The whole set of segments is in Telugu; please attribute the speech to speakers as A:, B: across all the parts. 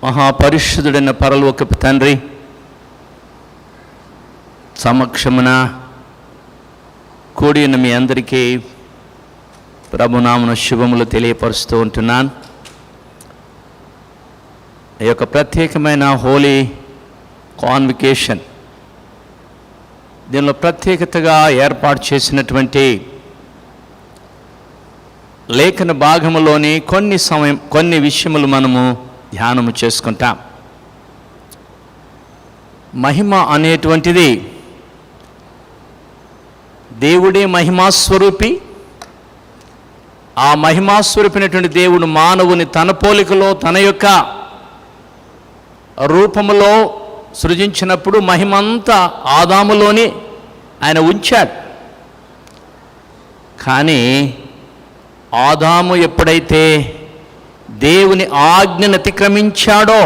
A: మహాపరిశుద్ధుడైన పరలోకపు తండ్రి సమక్షమున కూడిన మీ అందరికీ ప్రభునామన శుభములు తెలియపరుస్తూ ఉంటున్నాను. ఈ యొక్క ప్రత్యేకమైన హోలీ కాన్వికేషన్, దీనిలో ప్రత్యేకతగా ఏర్పాటు చేసినటువంటి లేఖన భాగములోని కొన్ని విషయములు మనము ధ్యానము చేసుకుంటాం. మహిమ అనేటువంటిది దేవుడే మహిమాస్వరూపి. ఆ మహిమాస్వరూపినటువంటి దేవుడు మానవుని తన పోలికలో తన యొక్క రూపములో సృజించినప్పుడు మహిమంతా ఆదాములోని ఆయన ఉంచాడు. కానీ ఆదాము ఎప్పుడైతే దేవుని ఆజ్ఞను అతిక్రమించాడో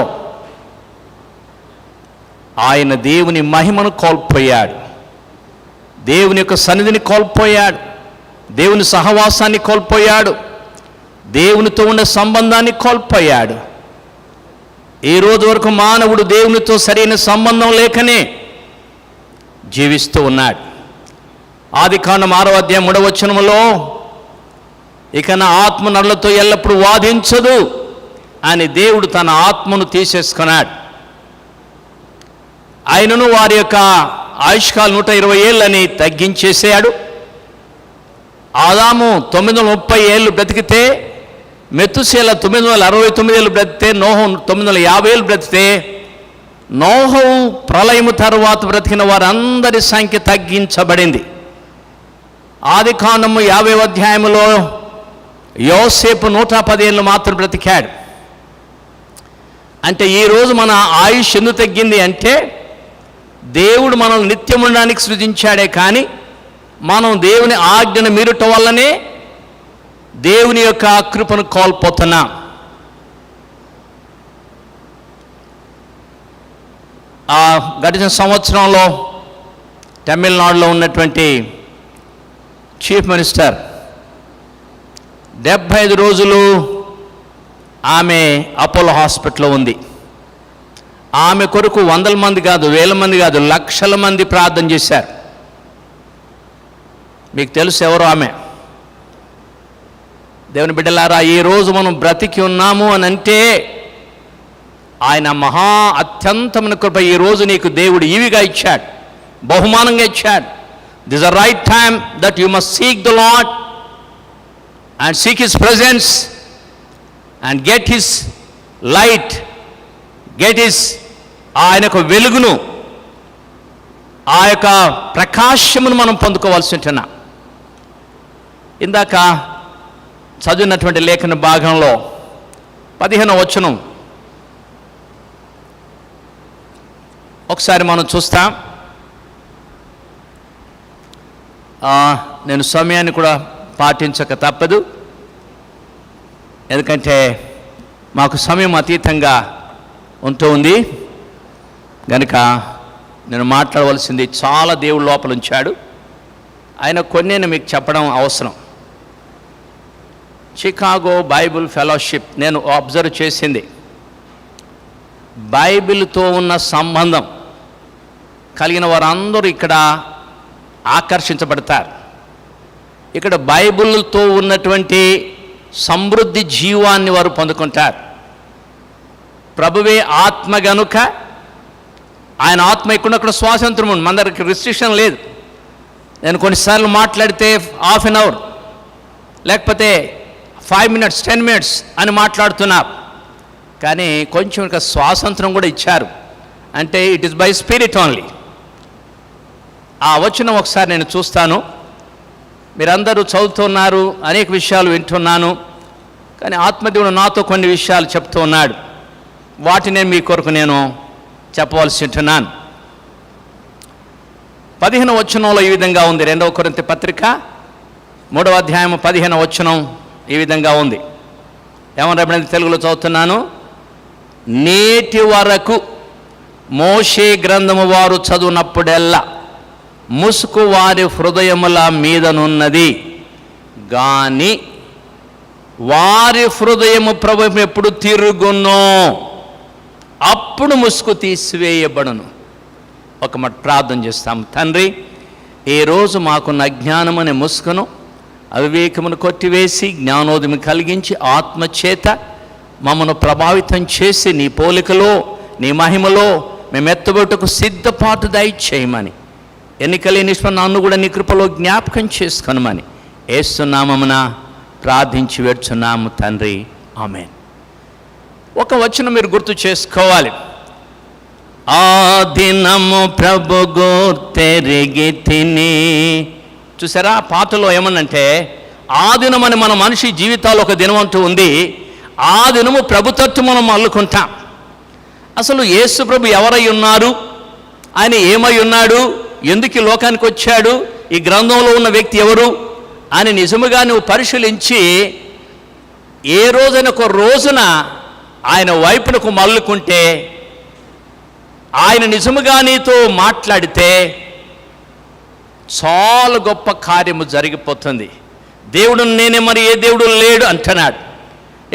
A: ఆయన దేవుని మహిమను కోల్పోయాడు, దేవుని యొక్క సన్నిధిని కోల్పోయాడు, దేవుని సహవాసాన్ని కోల్పోయాడు, దేవునితో ఉన్న సంబంధాన్ని కోల్పోయాడు. ఈ రోజు వరకు మానవుడు దేవునితో సరైన సంబంధం లేకనే జీవిస్తూ ఉన్నాడు. ఆదికాండం 6వ అధ్యాయం 3వ వచనములో, ఇక నా ఆత్మ నరులతో ఎల్లప్పుడూ వాదించదు అని దేవుడు తన ఆత్మను తీసేసుకున్నాడు. ఆయనను వారి యొక్క ఆయుష్కాలం 120 ఏళ్ళని తగ్గించేసాడు. ఆదాము 930 ఏళ్ళు బ్రతికితే, మెతుసేల 969 ఏళ్ళు బ్రతికితే, నోహు 950 ఏళ్ళు బ్రతికితే, నోహు ప్రళయము తరువాత బ్రతికిన వారందరి సంఖ్య తగ్గించబడింది. ఆదికాండము 50వ అధ్యాయంలో యోసేపు 110 ఏళ్ళు మాత్రం బ్రతికాడు. అంటే ఈరోజు మన ఆయుష్ ఎందుకు తగ్గింది అంటే, దేవుడు మనల్ని నిత్యం ఉండడానికి సృజించాడే, కానీ మనం దేవుని ఆజ్ఞను మీరటం వల్లనే దేవుని యొక్క కృపను కోల్పోతున్నాం. గడిచిన సంవత్సరంలో తమిళనాడులో ఉన్నటువంటి చీఫ్ మినిస్టర్ 75 రోజులు ఆమె అపోలో హాస్పిటల్లో ఉంది. ఆమె కొరకు 100 మంది కాదు, 1000 మంది కాదు, లక్షల మంది ప్రార్థన చేశారు. మీకు తెలుసు ఎవరు ఆమె. దేవుని బిడ్డలారా, ఈరోజు మనం బ్రతికి ఉన్నాము అని అంటే ఆయన మహా అత్యంతమైన కృప. ఈరోజు నీకు దేవుడు ఈవిగా ఇచ్చాడు, బహుమానంగా ఇచ్చాడు. This a right time that you must seek the lord and seek his presence and get his light, get his ఆయన యొక్క వెలుగును, ఆ యొక్క ప్రకాశమును మనం పొందుకోవాల్సి ఉంటున్నా. ఇందాక చదివినటువంటి లేఖన భాగంలో 15వ వచనం ఒకసారి మనం చూస్తాం. నేను సమయాన్ని కూడా పాటించక తప్పదు, ఎందుకంటే మాకు సమయం అతీతంగా ఉంటూ ఉంది కనుక నేను మాట్లాడవలసింది చాలా దేవుడు లోపల ఉంచాడు. ఆయన కొన్ని మీకు చెప్పడం అవసరం. చికాగో బైబిల్ ఫెలోషిప్ నేను అబ్జర్వ్ చేసింది, బైబిల్తో ఉన్న సంబంధం కలిగిన వారందరూ ఇక్కడ ఆకర్షించబడతారు. ఇక్కడ బైబిల్తో ఉన్నటువంటి సమృద్ధి జీవాన్ని వారు పొందుకుంటారు. ప్రభువే ఆత్మ గనుక ఆయన ఆత్మ ఎక్కడక్కడ స్వాతంత్రం ఉంది, మన దగ్గరికి రిస్ట్రిక్షన్ లేదు. నేను కొన్నిసార్లు మాట్లాడితే హాఫ్ అన్ అవర్ లేకపోతే 5 minutes 10 minutes అని మాట్లాడుతున్నారు, కానీ కొంచెం ఇంకా స్వాతంత్రం కూడా ఇచ్చారు. అంటే it is by spirit only. ఆ వచనం ఒకసారి నేను చూస్తాను. మీరందరూ చదువుతున్నారు, అనేక విషయాలు వింటున్నాను, కానీ ఆత్మదేవుడు నాతో కొన్ని విషయాలు చెప్తూ ఉన్నాడు. వాటిని మీ కొరకు నేను చెప్పవలసి ఉంటున్నాను. 15వ వచనంలో ఈ విధంగా ఉంది. 2వ కొరింథీ పత్రిక 3వ అధ్యాయం 15వ వచనం ఈ విధంగా ఉంది. ఏమన్నా తెలుగులో చదువుతున్నాను. నేటి వరకు మోషే గ్రంథము వారు చదువునప్పుడెల్లా ముసుకు వారి హృదయముల మీదనున్నది, గాని వారి హృదయము ప్రభు ఎప్పుడు తిరుగునో అప్పుడు ముసుగు తీసివేయబడును. ఒక మాట ప్రార్థన చేస్తాం. తండ్రి, ఈ రోజు మాకున్న అజ్ఞానం అనే ముసుగును, అవివేకమును కొట్టివేసి జ్ఞానోదయం కలిగించి ఆత్మచేత మమ్మను ప్రభావితం చేసి నీ పోలికలో నీ మహిమలో మేము ఎత్తబోటకు సిద్ధపాటు దయచేయమని, ఎన్నికలే నిష్పన్న నన్ను కూడా నీ కృపలో జ్ఞాపకం చేసుకొనమని యేసు నామమున ప్రార్థించి వేడుచున్నాము తండ్రి, ఆమేన్. ఒక వచనం మీరు గుర్తు చేసుకోవాలి. ఆ దినము ప్రభు గుర్తెరిగి తిని. చూసారా, పాటలో ఏమన్నంటే ఆ దినమని మన మనిషి జీవితాలు ఒక దినం అంటూ ఉంది. ఆ దినము ప్రభుత్వం మనం అల్లుకుంటాం. అసలు యేసు ప్రభు ఎవరై ఉన్నారు, ఆయన ఏమై ఉన్నాడు, ఎందుకు ఈ లోకానికి వచ్చాడు, ఈ గ్రంథంలో ఉన్న వ్యక్తి ఎవరు అని నిజముగా నువ్వు పరిశీలించి ఏ రోజైనా ఒక రోజున ఆయన వైపునకు మల్లుకుంటే, ఆయన నిజముగా నీతో మాట్లాడితే చాలా గొప్ప కార్యము జరిగిపోతుంది. దేవుడు నేనే, మరి ఏ దేవుడు లేడు అంటున్నాడు.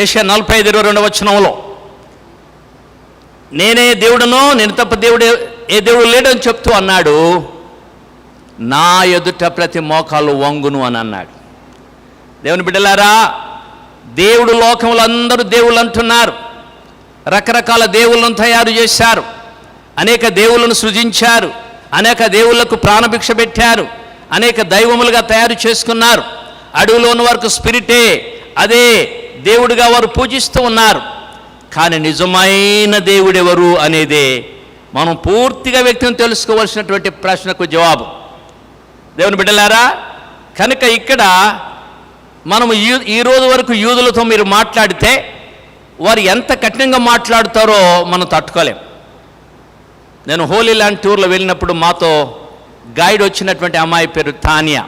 A: యెషయా 45:22 వచనంలో నేనే దేవుడునో, నేను తప్ప దేవుడు ఏ దేవుడు లేడు అని చెప్తూ అన్నాడు. నా ఎదుట ప్రతి మోకాలు వంగును అని అన్నాడు. దేవుని బిడ్డలారా, దేవుడు లోకంలో అందరూ దేవుళ్ళు అంటున్నారు. రకరకాల దేవుళ్ళను తయారు చేశారు, అనేక దేవుళ్ళను సృజించారు, అనేక దేవుళ్లకు ప్రాణభిక్ష పెట్టారు, అనేక దైవములుగా తయారు చేసుకున్నారు. అడవిలో ఉన్న వరకు స్పిరిటే అదే దేవుడిగా వారు పూజిస్తూ ఉన్నారు. కానీ నిజమైన దేవుడు ఎవరు అనేదే మనం పూర్తిగా వ్యక్తిని తెలుసుకోవాల్సినటువంటి ప్రశ్నకు జవాబు. దేవుని బిడ్డలారా, కనుక ఇక్కడ మనము ఈ రోజు వరకు యూదులతో మీరు మాట్లాడితే వారు ఎంత కఠినంగా మాట్లాడుతారో మనం తట్టుకోలేం. నేను హోలీ ల్యాండ్ టూర్లో వెళ్ళినప్పుడు మాతో గైడ్ వచ్చినటువంటి అమ్మాయి పేరు తానియా.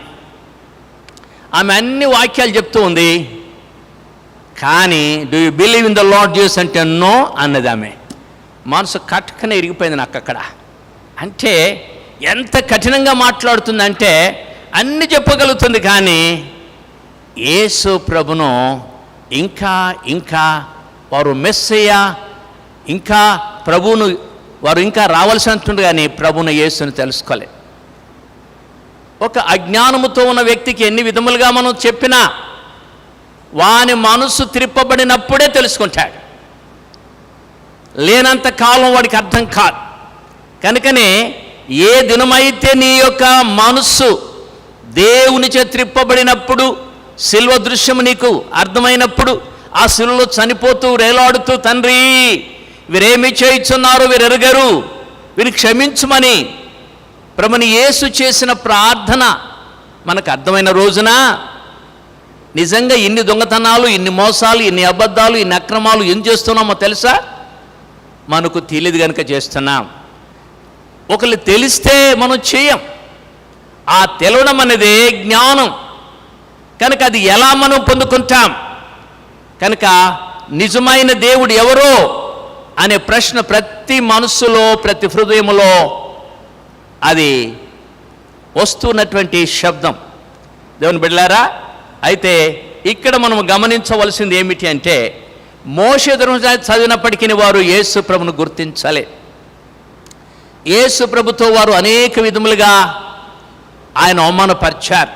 A: ఆమె అన్ని వాక్యాలు చెప్తూ ఉంది. కానీ do you believe in the lord Jesus అంటే నో అన్నది. ఆమె మనసు కట్టుకనే ఇరిగిపోయింది నాకు అక్కడ. అంటే ఎంత కఠినంగా మాట్లాడుతుందంటే అన్ని చెప్పగలుగుతుంది, కానీ యేసు ప్రభును ఇంకా ఇంకా వారు మెస్సయ్య, ఇంకా ప్రభువును వారు ఇంకా రావాల్సి ఉంటుంది, కానీ ప్రభువును యేసుని తెలుసుకోలే. ఒక అజ్ఞానముతో ఉన్న వ్యక్తికి ఎన్ని విధములుగా మనం చెప్పినా వాని మనసు త్రిప్పబడినప్పుడే తెలుసుకుంటాడు. లేనంత కాలం వాడికి అర్థం కాదు. కనుకనే ఏ దినమైతే నీ యొక్క మనస్సు దేవునిచే త్రిప్పబడినప్పుడు, శిల్వ దృశ్యము నీకు అర్థమైనప్పుడు, ఆ శిలువలో చనిపోతూ రేలాడుతూ తండ్రి వీరేమి చేయుచున్నారు, వీరు ఎరుగరు, వీరు క్షమించుమని ప్రభుని యేసు చేసిన ప్రార్థన మనకు అర్థమైన రోజున నిజంగా ఇన్ని దొంగతనాలు, ఇన్ని మోసాలు, ఇన్ని అబద్ధాలు, ఇన్ని అక్రమాలు ఏం చేస్తున్నామో తెలుసా? మనకు తెలియదు కనుక చేస్తున్నాం. ఒకళ్ళు తెలిస్తే మనం చేయం. ఆ తెలవడం అనేది జ్ఞానం. కనుక అది ఎలా మనం పొందుకుంటాం? కనుక నిజమైన దేవుడు ఎవరో అనే ప్రశ్న ప్రతి మనస్సులో, ప్రతి హృదయంలో అది వస్తున్నటువంటి శబ్దం. దేవుని బిడ్డలారా, అయితే ఇక్కడ మనం గమనించవలసింది ఏమిటి అంటే, మోషే ధర్మశాస్త్రం చదివినప్పటికీ వారు యేసు ప్రభును గుర్తించాలి. యేసు ప్రభుతో వారు అనేక విధములుగా ఆయన అవమానపరిచారు.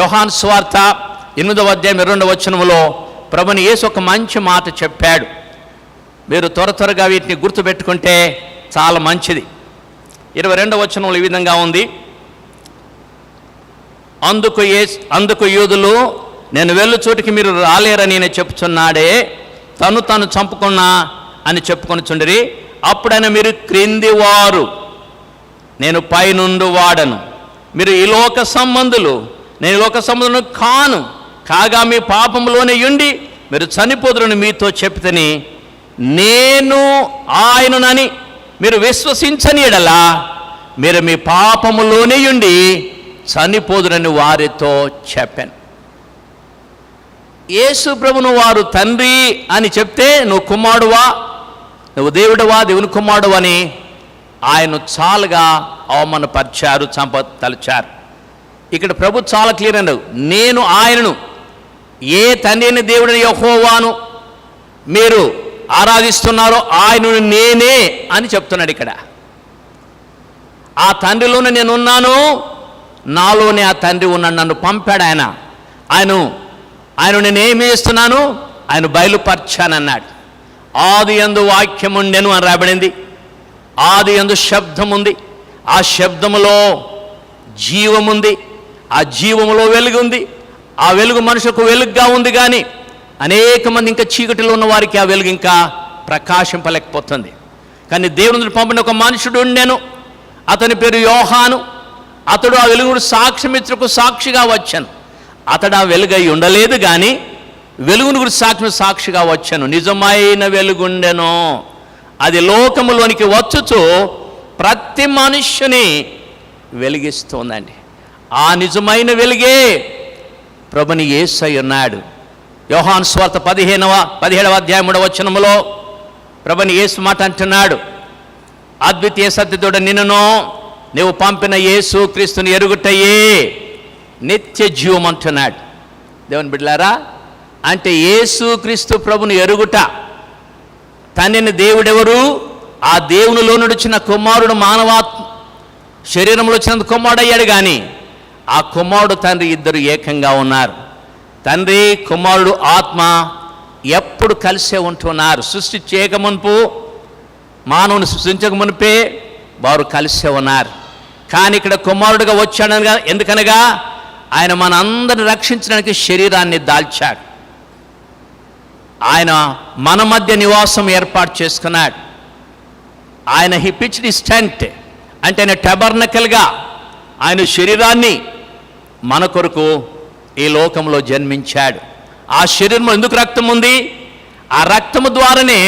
A: యోహాను సువార్త 8:22 ప్రభుని యేసు ఒక మంచి మాట చెప్పాడు. మీరు త్వరగా వీటిని గుర్తుపెట్టుకుంటే చాలా మంచిది. 22 ఈ విధంగా ఉంది. అందుకు యూదులు, నేను వెళ్ళు చోటికి మీరు రాలేరని నేను చెప్పుచున్నాడే, తను చంపుకున్నా అని చెప్పుకొనిచుండిరి. అప్పుడైనా మీరు క్రింది వారు, నేను పైనుండు వాడను. మీరు ఈ లోక సంబంధులు, నేను లోక సంబంధులను కాను. కాగా మీ పాపంలోనే ఉండి మీరు చనిపోదురని మీతో చెప్తని, నేను ఆయననని మీరు విశ్వసించని ఎడలా మీరు మీ పాపములోనే ఉండి చనిపోదురని వారితో చెప్పాను. యేసు ప్రభును వారు తండ్రి అని చెప్తే నువ్వు కుమారుడువా, నువ్వు దేవుడువా, దేవుని కుమారుడు అని ఆయన చాలాగా అవమానపరిచారు, తలచారు. ఇక్కడ ప్రభు చాలా క్లియర్ అన్నాడు, నేను ఆయనను, ఏ తండ్రి అయిన దేవుడని యెహోవాను మీరు ఆరాధిస్తున్నారో ఆయనను నేనే అని చెప్తున్నాడు ఇక్కడ. ఆ తండ్రిలోనే నేనున్నాను, నాలోనే ఆ తండ్రి ఉన్నాడు, నన్ను పంపాడు ఆయన నేనేమి చేస్తున్నాను, ఆయన బయలుపరచానన్నాడు. ఆది యందు వాక్యం ఉండెను అని రాబడింది. ఆది యందు శబ్దం ఉంది, ఆ శబ్దములో జీవముంది, ఆ జీవములో వెలుగు ఉంది, ఆ వెలుగు మనుషులకు వెలుగుగా ఉంది. కానీ అనేక మంది ఇంకా చీకటిలో ఉన్న వారికి ఆ వెలుగు ఇంకా ప్రకాశింపలేకపోతుంది. కానీ దేవుని పంపిన ఒక మనుషుడు ఉండెను, అతని పేరు యోహాను. అతడు ఆ వెలుగుడు సాక్ష్యమిత్రకు సాక్షిగా వచ్చాను. అతడు ఆ వెలుగై ఉండలేదు, కానీ వెలుగును గురించి సాక్షిగా వచ్చాను. నిజమైన వెలుగుండెను, అది లోకములోనికి వచ్చుచు ప్రతి మనుష్యుని వెలిగిస్తోందండి. ఆ నిజమైన వెలుగే ప్రభుని యేసై ఉన్నాడు. యోహాను సువార్త 17వ అధ్యాయం 3వ వచనములో ప్రభుని యేసు మాట అంటున్నాడు, అద్వితీయ సత్యతోడ నిన్నును నీవు పంపిన యేసు క్రీస్తుని ఎరుగుటయే నిత్య జీవం అంటున్నాడు. దేవుని బిడ్డలారా, అంటే యేసు క్రీస్తు ప్రభుని ఎరుగుట, తండ్రిని దేవుడెవరు, ఆ దేవునిలో నడిచిన కుమారుడు మానవాత్మ శరీరంలో వచ్చినందుకు కుమారుడు అయ్యాడు. కానీ ఆ కుమారుడు తండ్రి ఇద్దరు ఏకంగా ఉన్నారు. తండ్రి కుమారుడు ఆత్మ ఎప్పుడు కలిసే ఉంటున్నారు. సృష్టి చేయకమునుపు, మానవుని సృష్టించక మునిపే వారు కలిసే ఉన్నారు. కానీ ఇక్కడ కుమారుడుగా వచ్చాడనగా, ఎందుకనగా ఆయన మనందరిని రక్షించడానికి శరీరాన్ని దాల్చాడు. ఆయన మన మధ్య నివాసం ఏర్పాటు చేసుకున్నాడు. ఆయన హి పిచ్డ్ హిస్ టెంట్, అంటే ఆయన టెబర్నకల్గా ఆయన శరీరాన్ని మన కొరకు ఈ లోకంలో జన్మించాడు. ఆ శరీరంలో ఎందుకు రక్తం ఉంది? ఆ రక్తము ద్వారానే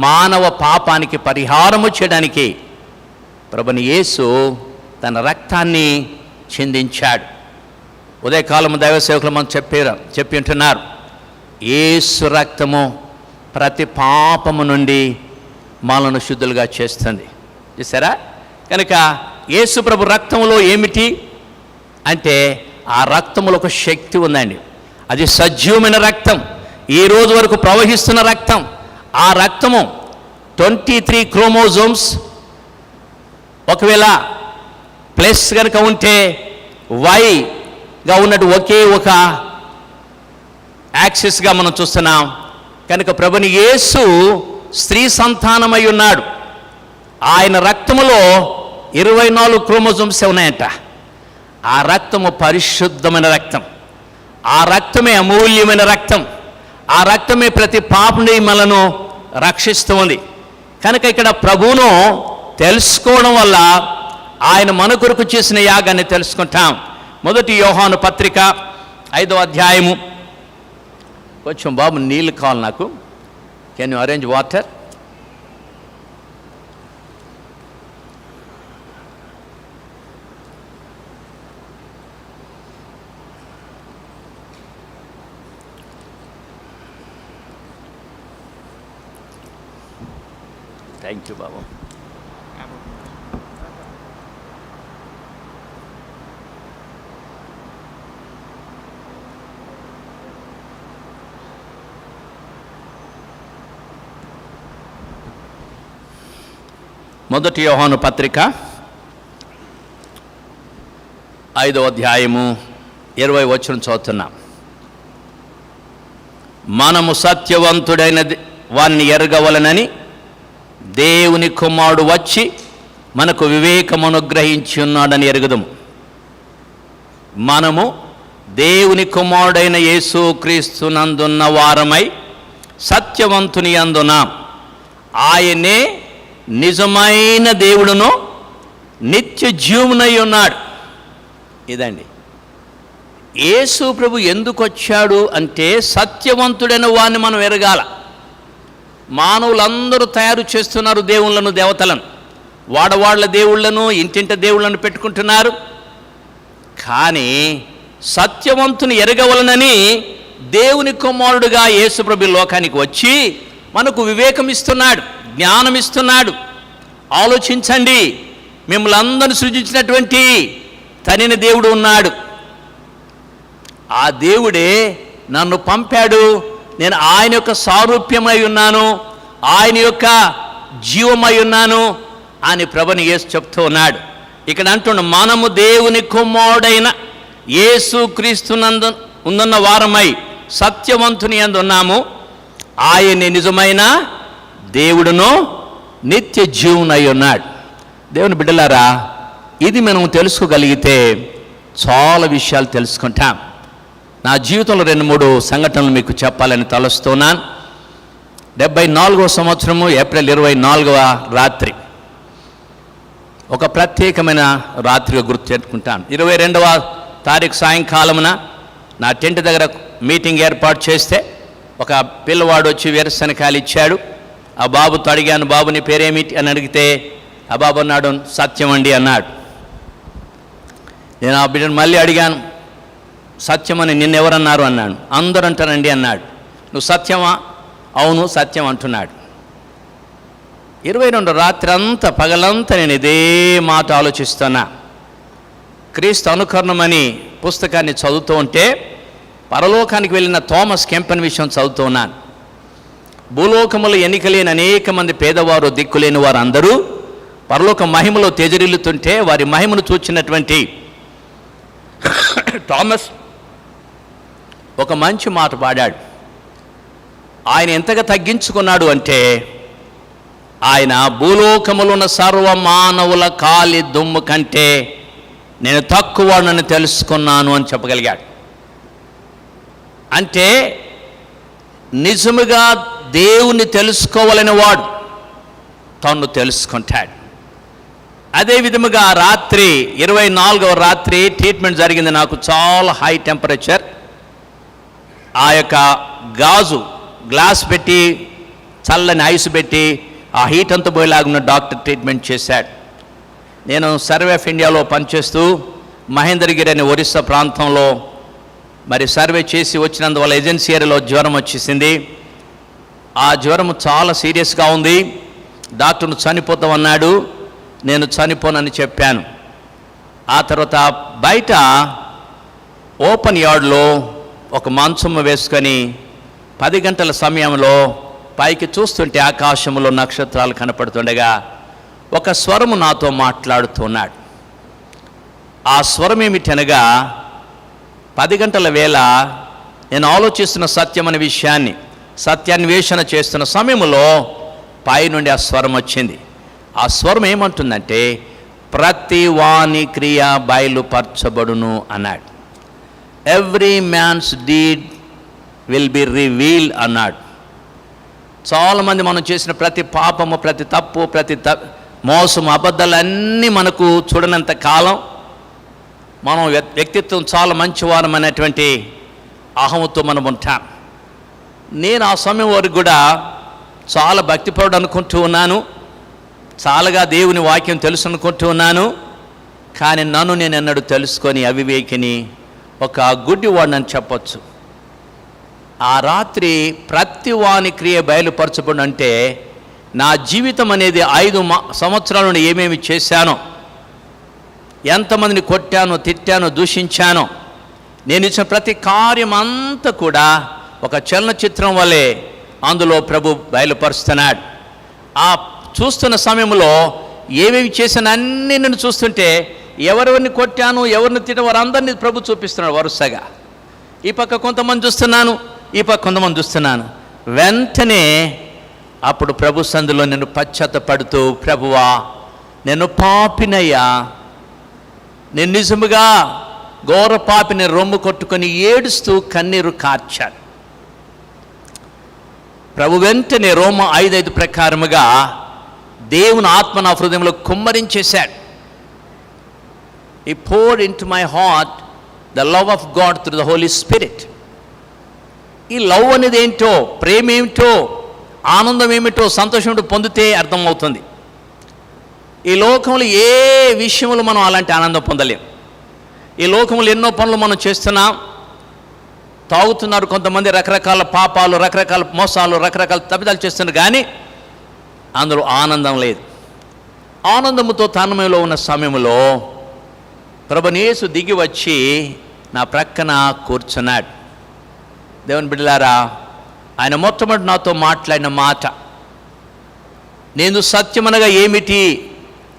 A: మానవ పాపానికి పరిహారము చేయడానికి ప్రభుని యేసు తన రక్తాన్ని చిందించాడు. ఉదయకాలం దైవ సేవకులు మనం చెప్పి ఉంటున్నారు, యేసు రక్తము ప్రతి పాపము నుండి మనలను శుద్ధులుగా చేస్తుంది. చూసారా? కనుక యేసు ప్రభు రక్తంలో ఏమిటి అంటే, ఆ రక్తములో ఒక శక్తి ఉందండి. అది సజీవమైన రక్తం, ఈ రోజు వరకు ప్రవహిస్తున్న రక్తం. ఆ రక్తము 23 క్రోమోజోమ్స్ ఒకవేళ ప్లస్ కనుక ఉంటే వైగా ఉన్నట్టు ఒకే ఒక యాక్సిస్గా మనం చూస్తున్నాం. కనుక ప్రభుని యేసు స్త్రీ సంతానమై ఉన్నాడు. ఆయన రక్తములో 24 క్రోమోజోమ్స్ ఉన్నాయంట. ఆ రక్తము పరిశుద్ధమైన రక్తం, ఆ రక్తమే అమూల్యమైన రక్తం, ఆ రక్తమే ప్రతి పాపని మనను రక్షిస్తూ ఉంది. కనుక ఇక్కడ ప్రభువును తెలుసుకోవడం వల్ల ఆయన మన కొరకు చేసిన యాగాన్ని తెలుసుకుంటాం. మొదటి యోహాను పత్రిక 5వ అధ్యాయము. కొంచెం బాబు నీళ్ళు కావాలి నాకు. Can you arrange water? Thank you బాబు. మొదటి యోహాను పత్రిక 5వ అధ్యాయము 20వ వచనం చదువుతున్నాం. మనము సత్యవంతుడైన వారిని ఎరగవలనని దేవుని కుమారుడు వచ్చి మనకు వివేకమును గ్రహించి ఉన్నాడని ఎరుగుదము. మనము దేవుని కుమారుడైన యేసు క్రీస్తునందున్న వారమై సత్యవంతుని అందున ఆయనే నిజమైన దేవుడును నిత్య జీవునై ఉన్నాడు. ఇదండి యేసు ప్రభు ఎందుకు వచ్చాడు అంటే, సత్యవంతుడైన వారిని మనం ఎరగాల. మానవులందరూ తయారు చేస్తున్నారు దేవుళ్ళను, దేవతలను, వాడవాళ్ల దేవుళ్లను, ఇంటింట దేవుళ్లను పెట్టుకుంటున్నారు. కానీ సత్యవంతుని ఎరగవలనని దేవుని కుమారుడుగా యేసు ప్రభు లోకానికి వచ్చి మనకు వివేకం ఇస్తున్నాడు, జ్ఞానం ఇస్తున్నాడు. ఆలోచించండి, మిమ్మల్ని అందరిని సృజించినటువంటి తనని దేవుడు ఉన్నాడు. ఆ దేవుడే నన్ను పంపాడు, నేను ఆయన యొక్క సారూప్యమై ఉన్నాను, ఆయన యొక్క జీవమై ఉన్నాను అని ప్రభుని యేసు చెప్తూ ఉన్నాడు. ఇక్కడ అంటున్న మనము దేవుని కుమారుడైన యేసు క్రీస్తునందు ఉందన్న వారమై సత్యవంతుని యందు ఉన్నాము. ఆయనే నిజమైన దేవుడును నిత్య జీవునై ఉన్నాడు. దేవుని బిడ్డలారా, ఇది మనం తెలుసుకోగలిగితే చాలా విషయాలు తెలుసుకుంటాం. నా జీవితంలో 2-3 సంఘటనలు మీకు చెప్పాలని తలుస్తున్నాను. 74వ సంవత్సరము ఏప్రిల్ 24వ రాత్రి, ఒక ప్రత్యేకమైన రాత్రిగా గుర్తు పెట్టుకుంటాను. 22వ తారీఖు సాయంకాలమున నా టెంట్ దగ్గర మీటింగ్ ఏర్పాటు చేస్తే ఒక పిల్లవాడు వచ్చి వేరుశనకాయలు ఇచ్చాడు. ఆ బాబుతో అడిగాను, బాబు నీ పేరేమిటి అని అడిగితే ఆ బాబు అన్నాడు, సత్యం అండి అన్నాడు. నేను ఆ బిడ్డను మళ్ళీ అడిగాను, సత్యం అని నిన్నెవరన్నారు అన్నాడు. అందరూ అంటారండి అన్నాడు. నువ్వు సత్యమా? అవును సత్యం అంటున్నాడు. 22 రాత్రి అంతా పగలంతా నేను ఇదే మాట ఆలోచిస్తున్నా. క్రీస్తు అనుకరణమని పుస్తకాన్ని చదువుతూ ఉంటే పరలోకానికి వెళ్ళిన థామస్ కెంపెన్ విషయం చదువుతూ ఉన్నాను. భూలోకములో ఎన్నికలేని అనేక మంది పేదవారు, దిక్కులేని వారు అందరూ పరలోక మహిమలో తేజరిల్లుతుంటే వారి మహిమను చూచినటువంటి థామస్ ఒక మంచి మాట పాడాడు. ఆయన ఎంతగా తగ్గించుకున్నాడు అంటే, ఆయన భూలోకములో ఉన్న సర్వ మానవుల కాలి దుమ్ము కంటే నేను తక్కువనని తెలుసుకున్నాను అని చెప్పగలిగాడు. అంటే నిజముగా దేవుణ్ణి తెలుసుకోవాలని వాడు తను తెలుసుకుంటాడు. అదే విధముగా రాత్రి 24వ రాత్రి ట్రీట్మెంట్ జరిగింది. నాకు చాలా హై టెంపరేచర్. ఆ యొక్క గ్లాస్ పెట్టి చల్లని ఐస్ పెట్టి ఆ హీట్ అంతా పోయేలాగున్న డాక్టర్ ట్రీట్మెంట్ చేశాడు. నేను సర్వే ఆఫ్ ఇండియాలో పనిచేస్తూ మహేంద్రగిరి అనే ఒరిస్సా ప్రాంతంలో మరి సర్వే చేసి వచ్చినందువల్ల ఏజెన్సీ ఏరియాలో జ్వరం వచ్చేసింది. ఆ జ్వరం చాలా సీరియస్గా ఉంది. డాక్టర్ను చనిపోతామన్నాడు. నేను చనిపోనని చెప్పాను. ఆ తర్వాత బయట ఓపెన్ యార్డ్లో ఒక మంచం వేసుకొని 10 గంటల సమయంలో పైకి చూస్తుంటే ఆకాశంలో నక్షత్రాలు కనపడుతుండగా ఒక స్వరము నాతో మాట్లాడుతున్నాడు. ఆ స్వరం ఏమిటనగా 10 గంటల వేళ నేను ఆలోచిస్తున్న సత్యం అనే విషయాన్ని సత్యాన్వేషణ చేస్తున్న సమయంలో పైనుండి ఆ స్వరం వచ్చింది. ఆ స్వరం ఏమంటుందంటే, ప్రతి వాని క్రియ బయలుపరచబడును అన్నాడు. Every man's deed will be reveal అన్నాడు. చాలామంది మనం చేసిన ప్రతి పాపము, ప్రతి తప్పు, ప్రతి మోసము, అబద్ధాలన్నీ మనకు చూడనంత కాలం మనం వ్యక్తిత్వం చాలా మంచివారం అనేటువంటి అహంతో మనం ఉంటాం. నేను ఆ సమయం వరకు కూడా చాలా భక్తిపరుడు అనుకుంటూ ఉన్నాను, చాలాగా దేవుని వాక్యం తెలుసు అనుకుంటూ ఉన్నాను. కానీ నన్ను నేను ఎన్నడూ తెలుసుకొని అవివేకిని, ఒక గుడ్డివాడిని చెప్పొచ్చు. ఆ రాత్రి ప్రతి వాని క్రియ బయలుపరచబడి అంటే నా జీవితం అనేది 5 సంవత్సరాల నుండి ఏమేమి చేశానో, ఎంతమందిని కొట్టానో, తిట్టానో, దూషించానో, నేను ఇచ్చిన ప్రతి కార్యం అంతా కూడా ఒక చలనచిత్రం వల్లే అందులో ప్రభు బయలుపరుస్తున్నాడు. ఆ చూస్తున్న సమయంలో ఏమేమి చేశాను అన్నీ నేను చూస్తుంటే ఎవరెవరిని కొట్టాను, ఎవరిని తిట్టాను, వారందరినీ ప్రభు చూపిస్తున్నాడు వరుసగా. ఈ పక్క కొంతమంది చూస్తున్నాను, ఈ పక్క కొంతమంది చూస్తున్నాను. వెంటనే అప్పుడు ప్రభు సందులో నేను పశ్చాత్తపడుతూ, ప్రభువా నేను పాపినయ్యా, నేను నిజముగా ఘోర పాపిని రొమ్ము కొట్టుకొని ఏడుస్తూ కన్నీరు కార్చాను. ప్రభు వెంటనే రోమ 5:5 ప్రకారముగా దేవుని ఆత్మ నా హృదయంలో కుమ్మరించేశాడు. He poured into my heart the love of God through the Holy Spirit. ఈ లవ్ అనేది ఏంటో, ప్రేమ ఏమిటో, ఆనందం ఏమిటో, సంతోషం ఏమిటో పొందితే అర్థమవుతుంది. ఈ లోకంలో ఏ విషయంలో మనం అలాంటి ఆనందం పొందలేం. ఈ లోకంలో ఎన్నో పనులు మనం చేస్తున్నాం. తాగుతున్నారు కొంతమంది, రకరకాల పాపాలు, రకరకాల మోసాలు, రకరకాల తప్పిదాలు చేస్తున్నారు, కానీ అందులో ఆనందం లేదు. ఆనందముతో తన్మయంలో ఉన్న సమయంలో ప్రభువు యేసు దిగి వచ్చి నా ప్రక్కన కూర్చున్నాడు. దేవుని బిడ్డలారా, ఆయన మొట్టమొదటి నాతో మాట్లాడిన మాట, నేను సత్యమనగా ఏమిటి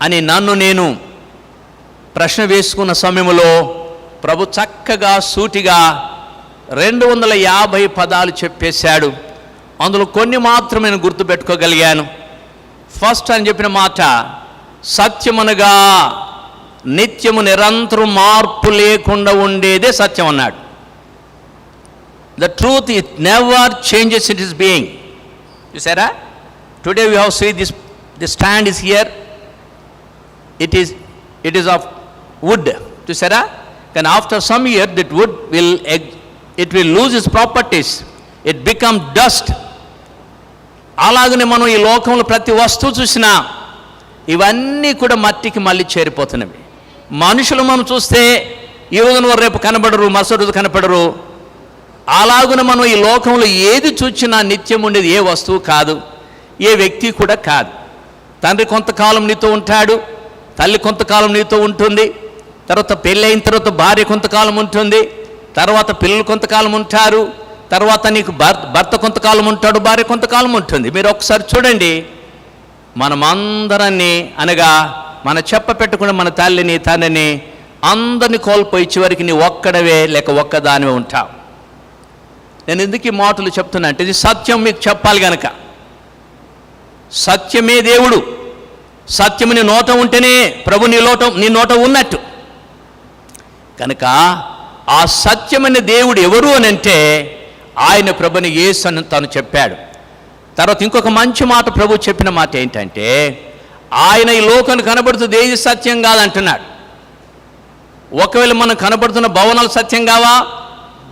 A: అని నన్ను నేను ప్రశ్న వేసుకున్న సమయంలో ప్రభు చక్కగా సూటిగా 250 పదాలు చెప్పేశాడు. అందులో కొన్ని మాత్రం నేను గుర్తుపెట్టుకోగలిగాను. ఫస్ట్ అని చెప్పిన మాట, సత్యమనగా నిత్యము నిరంతరం మార్పు లేకుండా ఉండేదే సత్యం అన్నాడు. The truth, it never changes in its being. చూసారా? Today we have seen this stand is here. It is of wood. చూసారా? కానీ after some year that wood will lose its properties. It become dust. అలాగనే మనం ఈ లోకంలో ప్రతి వస్తువు చూసినా ఇవన్నీ కూడా మట్టికి మళ్ళీ చేరిపోతున్నవి. మనుషులు మనం చూస్తే ఈ రోజున రేపు కనబడరు, మరుసటి రోజు కనపడరు. అలాగున మనం ఈ లోకంలో ఏది చూచినా నిత్యం ఉండేది ఏ వస్తువు కాదు, ఏ వ్యక్తి కూడా కాదు. తండ్రి కొంతకాలం నీతో ఉంటాడు, తల్లి కొంతకాలం నీతో ఉంటుంది, తర్వాత పెళ్ళైన తర్వాత భార్య కొంతకాలం ఉంటుంది, తర్వాత పిల్లలు కొంతకాలం ఉంటారు, తర్వాత నీకు భర్త కొంతకాలం ఉంటాడు, భార్య కొంతకాలం ఉంటుంది. మీరు ఒకసారి చూడండి, మనమందరాన్ని అనగా మన చెప్ప పెట్టుకున్న మన తల్లిని తండ్రిని అందరిని కోల్పోయి చివరికి నీ ఒక్కడవే లేక ఒక్కదానివే ఉంటావు. నేను ఎందుకు ఈ మాటలు చెప్తున్నా అంటే, ఇది సత్యం మీకు చెప్పాలి గనక. సత్యమే దేవుడు. సత్యము నీ నోట ఉంటేనే ప్రభు నీ నోట ఉన్నట్టు కనుక ఆ సత్యమైన దేవుడు ఎవరు అని అంటే ఆయన ప్రభుని యేసు అని తను చెప్పాడు. తర్వాత ఇంకొక మంచి మాట ప్రభు చెప్పిన మాట ఏంటంటే, ఆయన ఈ లోకానికి కనబడుతుంది ఏది సత్యం కాదంటున్నాడు. ఒకవేళ మనం కనబడుతున్న భవనాలు సత్యం కావా,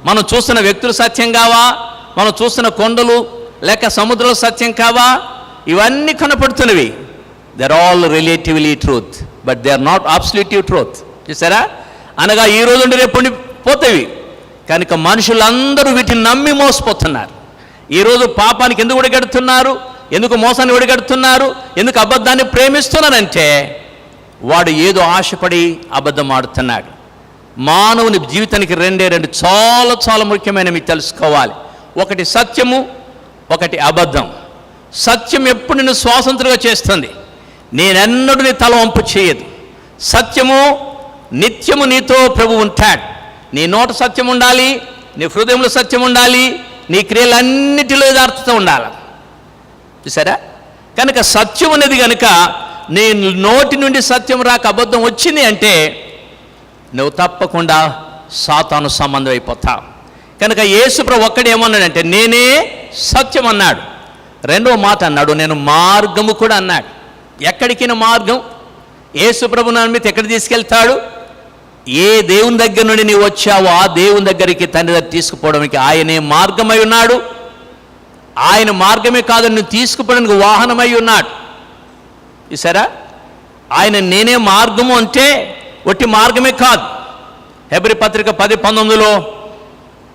A: మనం చూస్తున్న వ్యక్తులు సత్యం కావా, మనం చూస్తున్న కొండలు లేక సముద్రాలు సత్యం కావా, ఇవన్నీ కనపడుతున్నవి. They are all relatively truth, but they are not absolute truth. చూసారా? అనగా ఈ రోజు ఉండి రేపు పోతేవి కనుక మనుషులందరూ వీటిని నమ్మి మోసపోతున్నారు. ఈరోజు పాపానికి ఎందుకు ఒడిగడుతున్నారు, ఎందుకు మోసాన్ని ఒడిగడుతున్నారు, ఎందుకు అబద్ధాన్ని ప్రేమిస్తున్నారంటే వాడు ఏదో ఆశపడి అబద్ధం ఆడుతున్నాడు. మానవుని జీవితానికి రెండు చాలా చాలా ముఖ్యమైనవి తెలుసుకోవాలి. ఒకటి సత్యము, ఒకటి అబద్ధం. సత్యం ఎప్పుడు నిన్ను స్వాతంత్రంగా చేస్తుంది, నేనెన్నడూ నీ తల వంపు చేయదు. సత్యము నిత్యము నీతో ప్రభు ఉంటాడు. నీ నోట సత్యం ఉండాలి, నీ హృదయంలో సత్యం ఉండాలి, నీ క్రియలన్నిటిలో యథార్థత ఉండాలి. చూసారా? కనుక సత్యం అనేది కనుక నీ నోటి నుండి సత్యం రాక అబద్ధం వచ్చింది అంటే నువ్వు తప్పకుండా సాతాను సంబంధం అయిపోతావు. కనుక యేసుప్రభు ఒక్కడేమన్నాడంటే నేనే సత్యం అన్నాడు. రెండవ మాట అన్నాడు, నేను మార్గము కూడా అన్నాడు. ఎక్కడికి మార్గం? యేసుప్రభు నమ్మితే ఎక్కడ తీసుకెళ్తాడు? ఏ దేవుని దగ్గర నుండి నీవు వచ్చావో ఆ దేవుని దగ్గరికి తండ్రి దగ్గర తీసుకుపోవడానికి ఆయనే మార్గమై ఉన్నాడు. ఆయన మార్గమే కాదు, నువ్వు తీసుకుపోవడానికి వాహనమై ఉన్నాడు. చూసారా? ఆయన నేనే మార్గము అంటే ఒట్టి మార్గమే కాదు. హెబ్రీ పత్రిక 10:19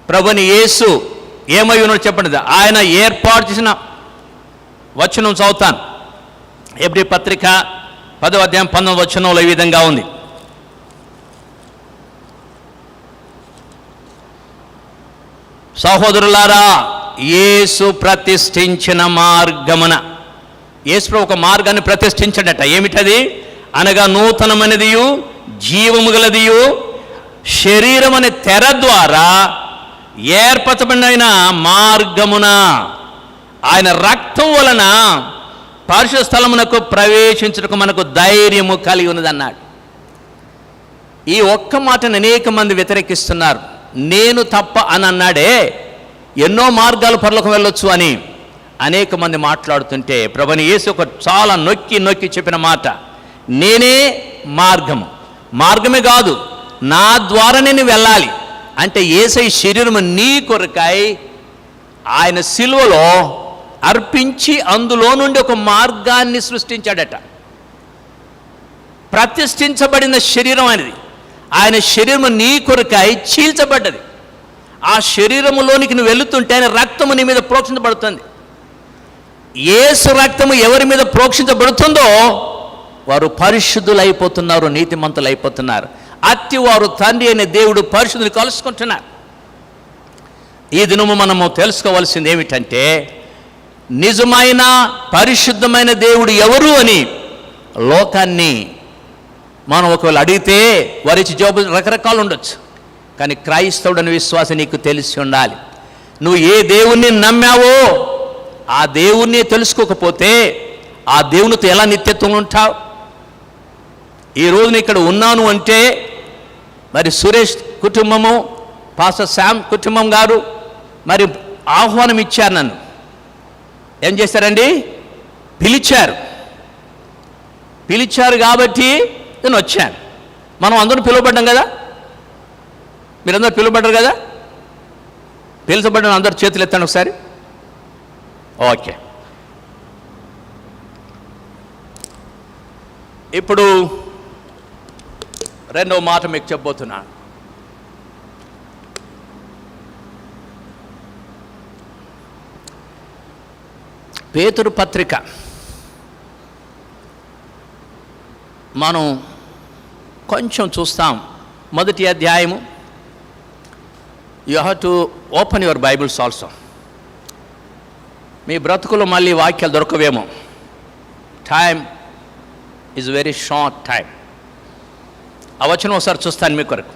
A: ప్రభుని యేసు ఏమై ఉన్నాడు చెప్పండి. ఆయన ఏర్పాటు చేసిన వచనం చదువుతాను. హెబ్రీ పత్రిక 10:19 ఈ విధంగా ఉంది. సహోదరులారా, యేసు ప్రతిష్ఠించిన మార్గమున, యేసు ఒక మార్గాన్ని ప్రతిష్ఠించాడట. ఏమిటది? అనగా నూతనమైనదియు జీవము గలదియు శరీరం అనే తెర ద్వారా ఏర్పరచబడిన మార్గమున ఆయన రక్తం వలన పరిశుద్ధ స్థలమునకు ప్రవేశించుటకు మనకు ధైర్యము కలిగి ఉన్నదన్నాడు. ఈ ఒక్క మాటను అనేక మంది వ్యతిరేకిస్తున్నారు. నేను తప్ప అని అన్నాడే, ఎన్నో మార్గాలు పరలోకం వెళ్ళొచ్చు అని అనేక మంది మాట్లాడుతుంటే ప్రభుని యేసు ఒక చాలా నొక్కి చెప్పిన మాట, నేనే మార్గము. మార్గమే కాదు, నా ద్వారా నేను వెళ్ళాలి అంటే యేసై శరీరము నీ కొరకై ఆయన సిలువలో అర్పించి అందులో నుండి ఒక మార్గాన్ని సృష్టించాడట. ప్రతిష్ఠించబడిన శరీరం అనేది ఆయన శరీరము నీ కొరకై చీల్చబడ్డది. ఆ శరీరములోనికి నువ్వు వెళుతుంటే ఆయన రక్తము నీ మీద ప్రోక్షించబడుతుంది. యేసు రక్తము ఎవరి మీద ప్రోక్షించబడుతుందో వారు పరిశుద్ధులు అయిపోతున్నారు, నీతిమంతులు అయిపోతున్నారు. అట్టి వారు తండ్రి అనే దేవుడు పరిశుద్ధుని కలుసుకుంటున్నారు. ఈ దినము మనము తెలుసుకోవాల్సింది ఏమిటంటే, నిజమైన పరిశుద్ధమైన దేవుడు ఎవరు అని లోకాన్ని మనం ఒకవేళ అడిగితే వారిచ్చి జవాబు రకరకాలు ఉండొచ్చు. కానీ క్రైస్తవుడని విశ్వాసం నీకు తెలిసి ఉండాలి. నువ్వు ఏ దేవుణ్ణి నమ్మావో ఆ దేవుణ్ణి తెలుసుకోకపోతే ఆ దేవునితో ఎలా నిత్యత్వం ఉంటావు? ఈ రోజున ఇక్కడ ఉన్నాను అంటే మరి సురేష్ కుటుంబము, పాస్టర్ శామ్ కుటుంబం గారు మరి ఆహ్వానం ఇచ్చారు. నన్ను ఏం చేశారండి? పిలిచారు కాబట్టి నేను వచ్చాను. మనం అందరూ పిలువబడ్డాం కదా, మీరందరూ పిలువబడ్డారు కదా. పిలుచబడ్డాను అందరూ చేతులు ఎత్తండి ఒకసారి. ఓకే, ఇప్పుడు రెండవ మాట మీకు చెప్పబోతున్నాను. పేతురు పత్రిక మనం కొంచెం చూస్తాం. మొదటి అధ్యాయము. You have to open your Bibles also. మీ బ్రతుకులో మళ్ళీ వాక్యాలు దొరకవేమో. Time is very short time. ఆ వచనం ఒకసారి చూస్తాను మీ కొరకు.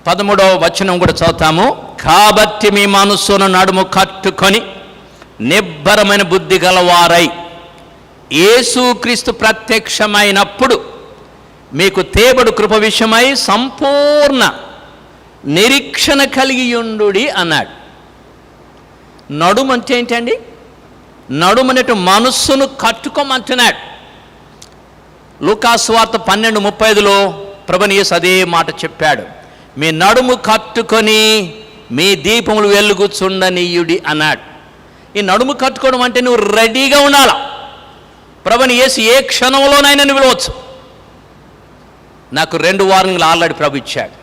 A: 13వ వచనం కూడా చదువుతాము. కాబట్టి మీ మనస్సును నడుము కట్టుకొని నిబ్బరమైన బుద్ధి గలవారై యేసుక్రీస్తు ప్రత్యక్షమైనప్పుడు మీకు తేబడు కృప విషయమై సంపూర్ణ నిరీక్షణ కలిగి ఉండుడి అన్నాడు. నడుము అంటే ఏంటండి? నడుమనేటు మనస్సును కట్టుకోమంటున్నాడు. లూకాసు వార్త 12:35లో ప్రభువు యేసు అదే మాట చెప్పాడు. మీ నడుము కట్టుకొని మీ దీపములు వెలుగుచుండనీయుడి అన్నాడు. ఈ నడుము కట్టుకోవడం అంటే నువ్వు రెడీగా ఉండాలా. ప్రభువు యేసు ఏ క్షణంలోనైనా నువ్వు వెళ్ళవచ్చు. నాకు 2 వార్నింగ్లు ఆల్రెడీ ప్రభు ఇచ్చాడు.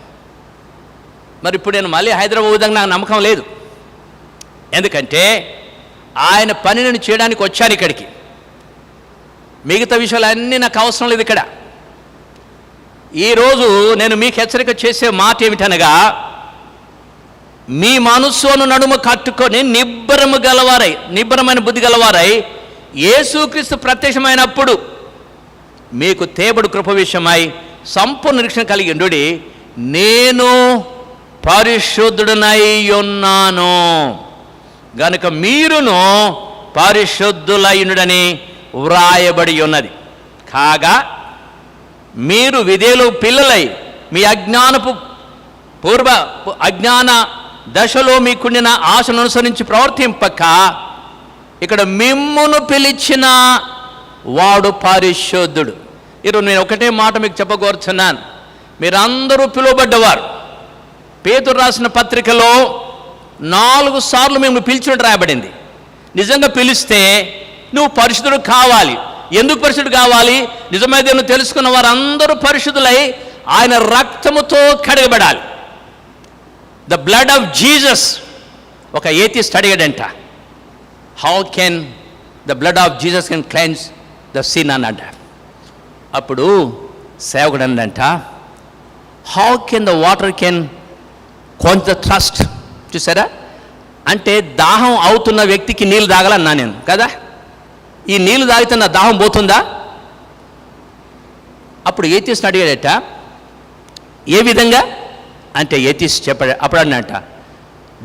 A: మరి ఇప్పుడు నేను మళ్ళీ హైదరాబాద్ పోదానికి నాకు నమ్మకం లేదు. ఎందుకంటే ఆయన పని నేను చేయడానికి వచ్చాను ఇక్కడికి. మిగతా విషయాలన్నీ నాకు అవసరం లేదు. ఇక్కడ ఈరోజు నేను మీకు హెచ్చరిక చేసే మాట ఏమిటనగా, మీ మనస్సును నడుము కట్టుకొని నిబ్బరమైన బుద్ధి గలవారై యేసుక్రీస్తు ప్రత్యక్షమైనప్పుడు మీకు తేబడు కృప విషయమై సంపూర్ణ నిరీక్షణ కలిగి ఉండుడి. నేను పరిశుద్ధుడనై ఉన్నాను గనుక మీరును పరిశుద్ధులైనడని వ్రాయబడి ఉన్నది. కాగా మీరు విధేయులు పిల్లలై మీ అజ్ఞాన దశలో మీకుండిన ఆశను అనుసరించి ప్రవర్తింపక ఇక్కడ మిమ్మును పిలిచిన వాడు పరిశుద్ధుడు. ఈరోజు నేను ఒకటే మాట మీకు చెప్పగోరుచున్నాను. మీరందరూ పిలువబడ్డవారు. పేతురు రాసిన పత్రికలో 4 సార్లు మేము పిలిచినట్టు రాయబడింది. నిజంగా పిలిస్తే నువ్వు పరిశుద్ధుడు కావాలి. ఎందుకు పరిశుద్ధుడు కావాలి? నిజమైన దేవుని తెలుసుకున్న వారందరూ పరిశుద్ధులై ఆయన రక్తముతో కడగబడాలి. The blood of Jesus. ఒక ఏథిస్ట్ అడిగాడంట, how can the blood of Jesus can cleanse the sin అనంట. అప్పుడు సేవకుడు అనంట, how can the water can quench the thirst. చూసారా? అంటే దాహం అవుతున్న వ్యక్తికి నీళ్ళు తాగాలన్నా నేను కదా. ఈ నీళ్ళు తాగితే నా దాహం పోతుందా? అప్పుడు ఏథిస్ట్ అడిగాడట, ఏ విధంగా అంటే ఏథిస్ట్ చెప్పాడు. అప్పుడు అన్నట,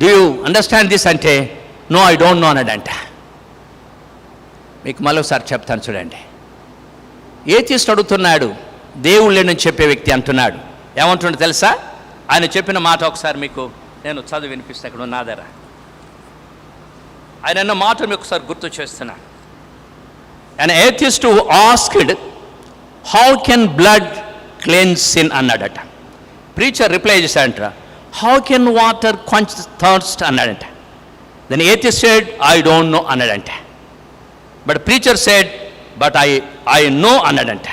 A: డూ యూ అండర్స్టాండ్ దిస్ అంటే, నో ఐ డోంట్ నో అన్నాడంట. మీకు మళ్ళీ ఒకసారి చెప్తాను చూడండి. ఏథిస్ట్ అడుగుతున్నాడు, దేవుడు లేడని చెప్పే వ్యక్తి అంటున్నాడు. ఏమంటున్నాడు తెలుసా? ఆయన చెప్పిన మాట ఒకసారి మీకు నేను చదివి వినిపిస్తే ఇక్కడ నా దగ్గర. ఆయన అన్న మాట మీకు ఒకసారి గుర్తు చేస్తున్నాను. An atheist who asked, how can blood cleanse sin అన్నాడట. ప్రీచర్ రిప్లై చేశాడంట, how can water quench thirst అన్నాడంట. Then atheist said, I don't know అన్నాడంట. But preacher said, but I know అన్నాడంట.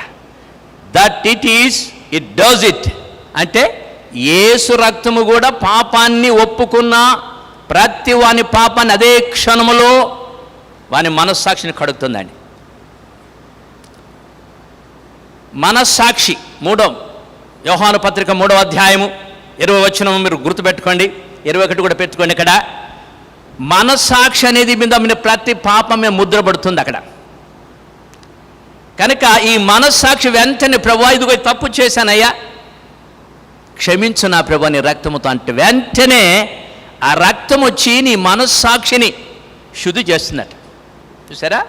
A: That it does it అంటే యేసు రక్తము కూడా పాపాన్ని ఒప్పుకున్న ప్రతి వాని పాపాన్ని అదే క్షణములో వాని మనస్సాక్షిని కడుగుతుందండి. మనస్సాక్షి. యోహాను పత్రిక 3వ అధ్యాయము 20వ వచనం మీరు గుర్తుపెట్టుకోండి, 21 కూడా పెట్టుకోండి. ఇక్కడ మనస్సాక్షి అనేది మీద ప్రతి పాపమే ముద్రపడుతుంది అక్కడ. కనుక ఈ మనస్సాక్షి వెంటనే ప్రభువా ఇదిగో తప్పు చేశానయ్యా, క్షమించు నా ప్రభు నీ రక్తముతో అంటే వెంటనే ఆ రక్తం వచ్చి నీ మనస్సాక్షిని శుద్ధి చేస్తున్నట్టు. చూసారా?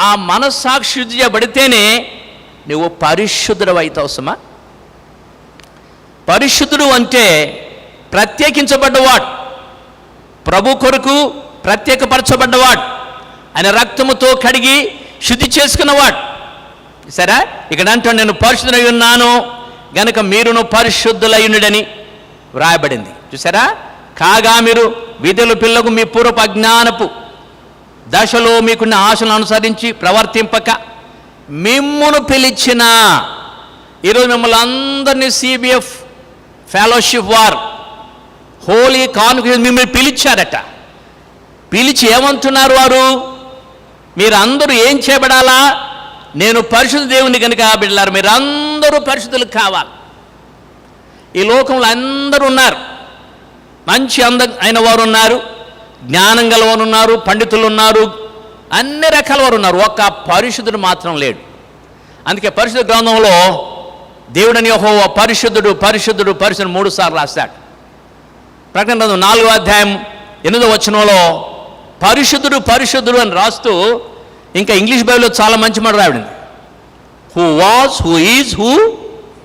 A: ఆ మనస్సాక్షి శుద్ధి చేయబడితేనే నువ్వు పరిశుద్ధుడు అవుతావు. సుమా, పరిశుద్ధుడు అంటే ప్రత్యేకించబడ్డవాడు, ప్రభు కొరకు ప్రత్యేకపరచబడ్డవాడు, ఆయన రక్తముతో కడిగి శుద్ధి చేసుకున్నవాడు. సరే, ఇక్కడ అంటాడు నేను పరిశుద్ధుడై ఉన్నాను గనక మీరును పరిశుద్ధులైనడని వ్రాయబడింది. చూసారా? కాగా మీరు విధుల పిల్లకు మీ పూర్వపు అజ్ఞానపు దశలో మీకున్న ఆశలను అనుసరించి ప్రవర్తింపక మిమ్మును పిలిచిన, ఈరోజు మిమ్మల్ని అందరినీ CBF fellowship war holy conference మిమ్మల్ని పిలిచారట. పిలిచి ఏమంటున్నారు వారు? మీరందరూ ఏం చేయబడాలా? నేను పరిశుద్ధ దేవుని కనుక బిడ్డలారు మీరందరూ పరిశుద్ధులు కావాలి. ఈ లోకంలో అందరూ ఉన్నారు, మంచి అయిన వారు ఉన్నారు, జ్ఞానం గలవారు ఉన్నారు, పండితులు ఉన్నారు, అన్ని రకాల వారు ఉన్నారు. ఒక్క పరిశుద్ధుడు మాత్రం లేడు. అందుకే పరిశుద్ధ గ్రంథంలో దేవుడని యెహోవా పరిశుద్ధుడు పరిశుద్ధుడు పరిశుద్ధుడు 3 సార్లు రాస్తాడు. ప్రకటన గ్రంథం 4వ అధ్యాయం 8వ వచనంలో పరిశుద్ధుడు పరిశుద్ధుడు అని రాస్తూ ఇంకా ఇంగ్లీష్ బైబిల్లో చాలా మంచి మాట రాయబడింది. Who was, who is, who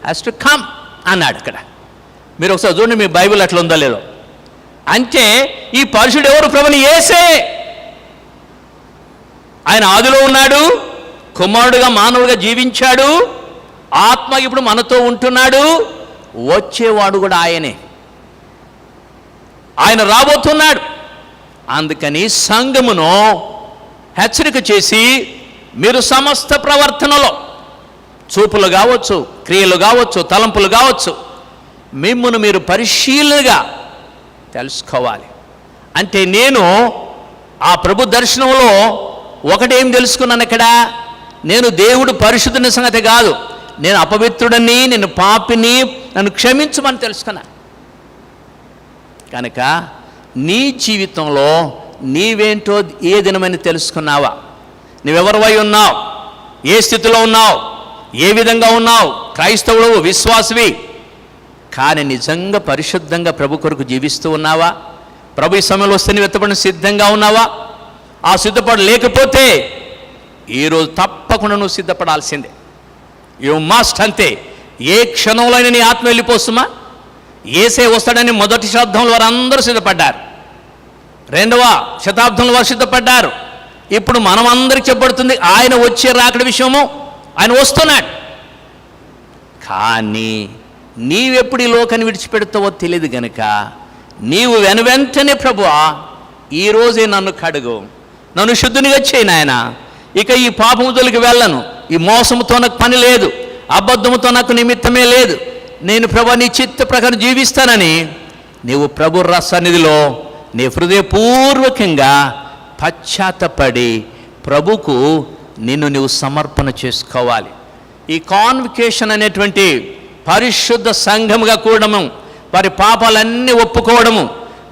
A: has to come అన్నాడు. అక్కడ మీరు ఒకసారి చూడండి మీ బైబిల్ అట్లా ఉందో లేదో. అంటే ఈ పరిశుద్ధుడు ఎవరు? ప్రభుని యేసే. ఆయన ఆదిలో ఉన్నాడు, కుమారుడుగా మానవుడిగా జీవించాడు, ఆత్మ ఇప్పుడు మనతో ఉంటున్నాడు, వచ్చేవాడు కూడా ఆయనే, ఆయన రాబోతున్నాడు. అందుకని సంఘమును హెచ్చరిక చేసి మీరు సమస్త ప్రవర్తనలో చూపులు కావచ్చు, క్రియలు కావచ్చు, తలంపులు కావచ్చు, మిమ్మును మీరు పరిశీలనగా తెలుసుకోవాలి. అంటే నేను ఆ ప్రభు దర్శనంలో ఒకటేం తెలుసుకున్నాను ఇక్కడ, నేను దేవుడు పరిశుద్ధుని సంగతి కాదు, నేను అపవిత్రుడని, నేను పాపిని, నన్ను క్షమించమని తెలుసుకున్నాను. కనుక నీ జీవితంలో నీవేంటో ఏ దినమని తెలుసుకున్నావా? నువ్వెవరివై ఉన్నావు, ఏ స్థితిలో ఉన్నావు, ఏ విధంగా ఉన్నావు? క్రైస్తవుడు, విశ్వాసవి, కానీ నిజంగా పరిశుద్ధంగా ప్రభు కొరకు జీవిస్తూ ఉన్నావా? ప్రభు ఈ సమయంలో వస్తే నువ్వు ఎత్తపడిన సిద్ధంగా ఉన్నావా? ఆ సిద్ధపడ లేకపోతే ఈరోజు తప్పకుండా నువ్వు సిద్ధపడాల్సిందే. You must. అంతే. ఏ క్షణంలో నీ ఆత్మ వెళ్ళిపోస్తుమా? ఏసే వస్తాడని మొదటి శతాబ్దంలో వారు అందరూ సిద్ధపడ్డారు, 2వ శతాబ్దంలో వారు సిద్ధపడ్డారు. ఇప్పుడు మనమందరికి చెప్పబడుతుంది ఆయన వచ్చే రాకడ విషయము, ఆయన వస్తున్నాడు. కానీ నీవెప్పుడు ఈ లోకాన్ని విడిచిపెడతావో తెలియదు గనుక నీవు వెనువెంటనే ప్రభువా ఈరోజే నన్ను కడుగు, నన్ను శుద్ధునిగా చేయి నాయన, ఇక ఈ పాపముదలికి వెళ్ళను, ఈ మోసముతో నాకు పని లేదు, అబద్ధముతో నాకు నిమిత్తమే లేదు, నేను ప్రభు నీ చిత్త ప్రకారం జీవిస్తానని నీవు ప్రభు సన్నిధిలో నీ హృదయపూర్వకంగా పశ్చాత్తపడి ప్రభుకు నిన్ను నీవు సమర్పణ చేసుకోవాలి. ఈ కాన్వికేషన్ అనేటువంటి పరిశుద్ధ సంఘముగా కూడము, వారి పాపాలన్నీ ఒప్పుకోవడము,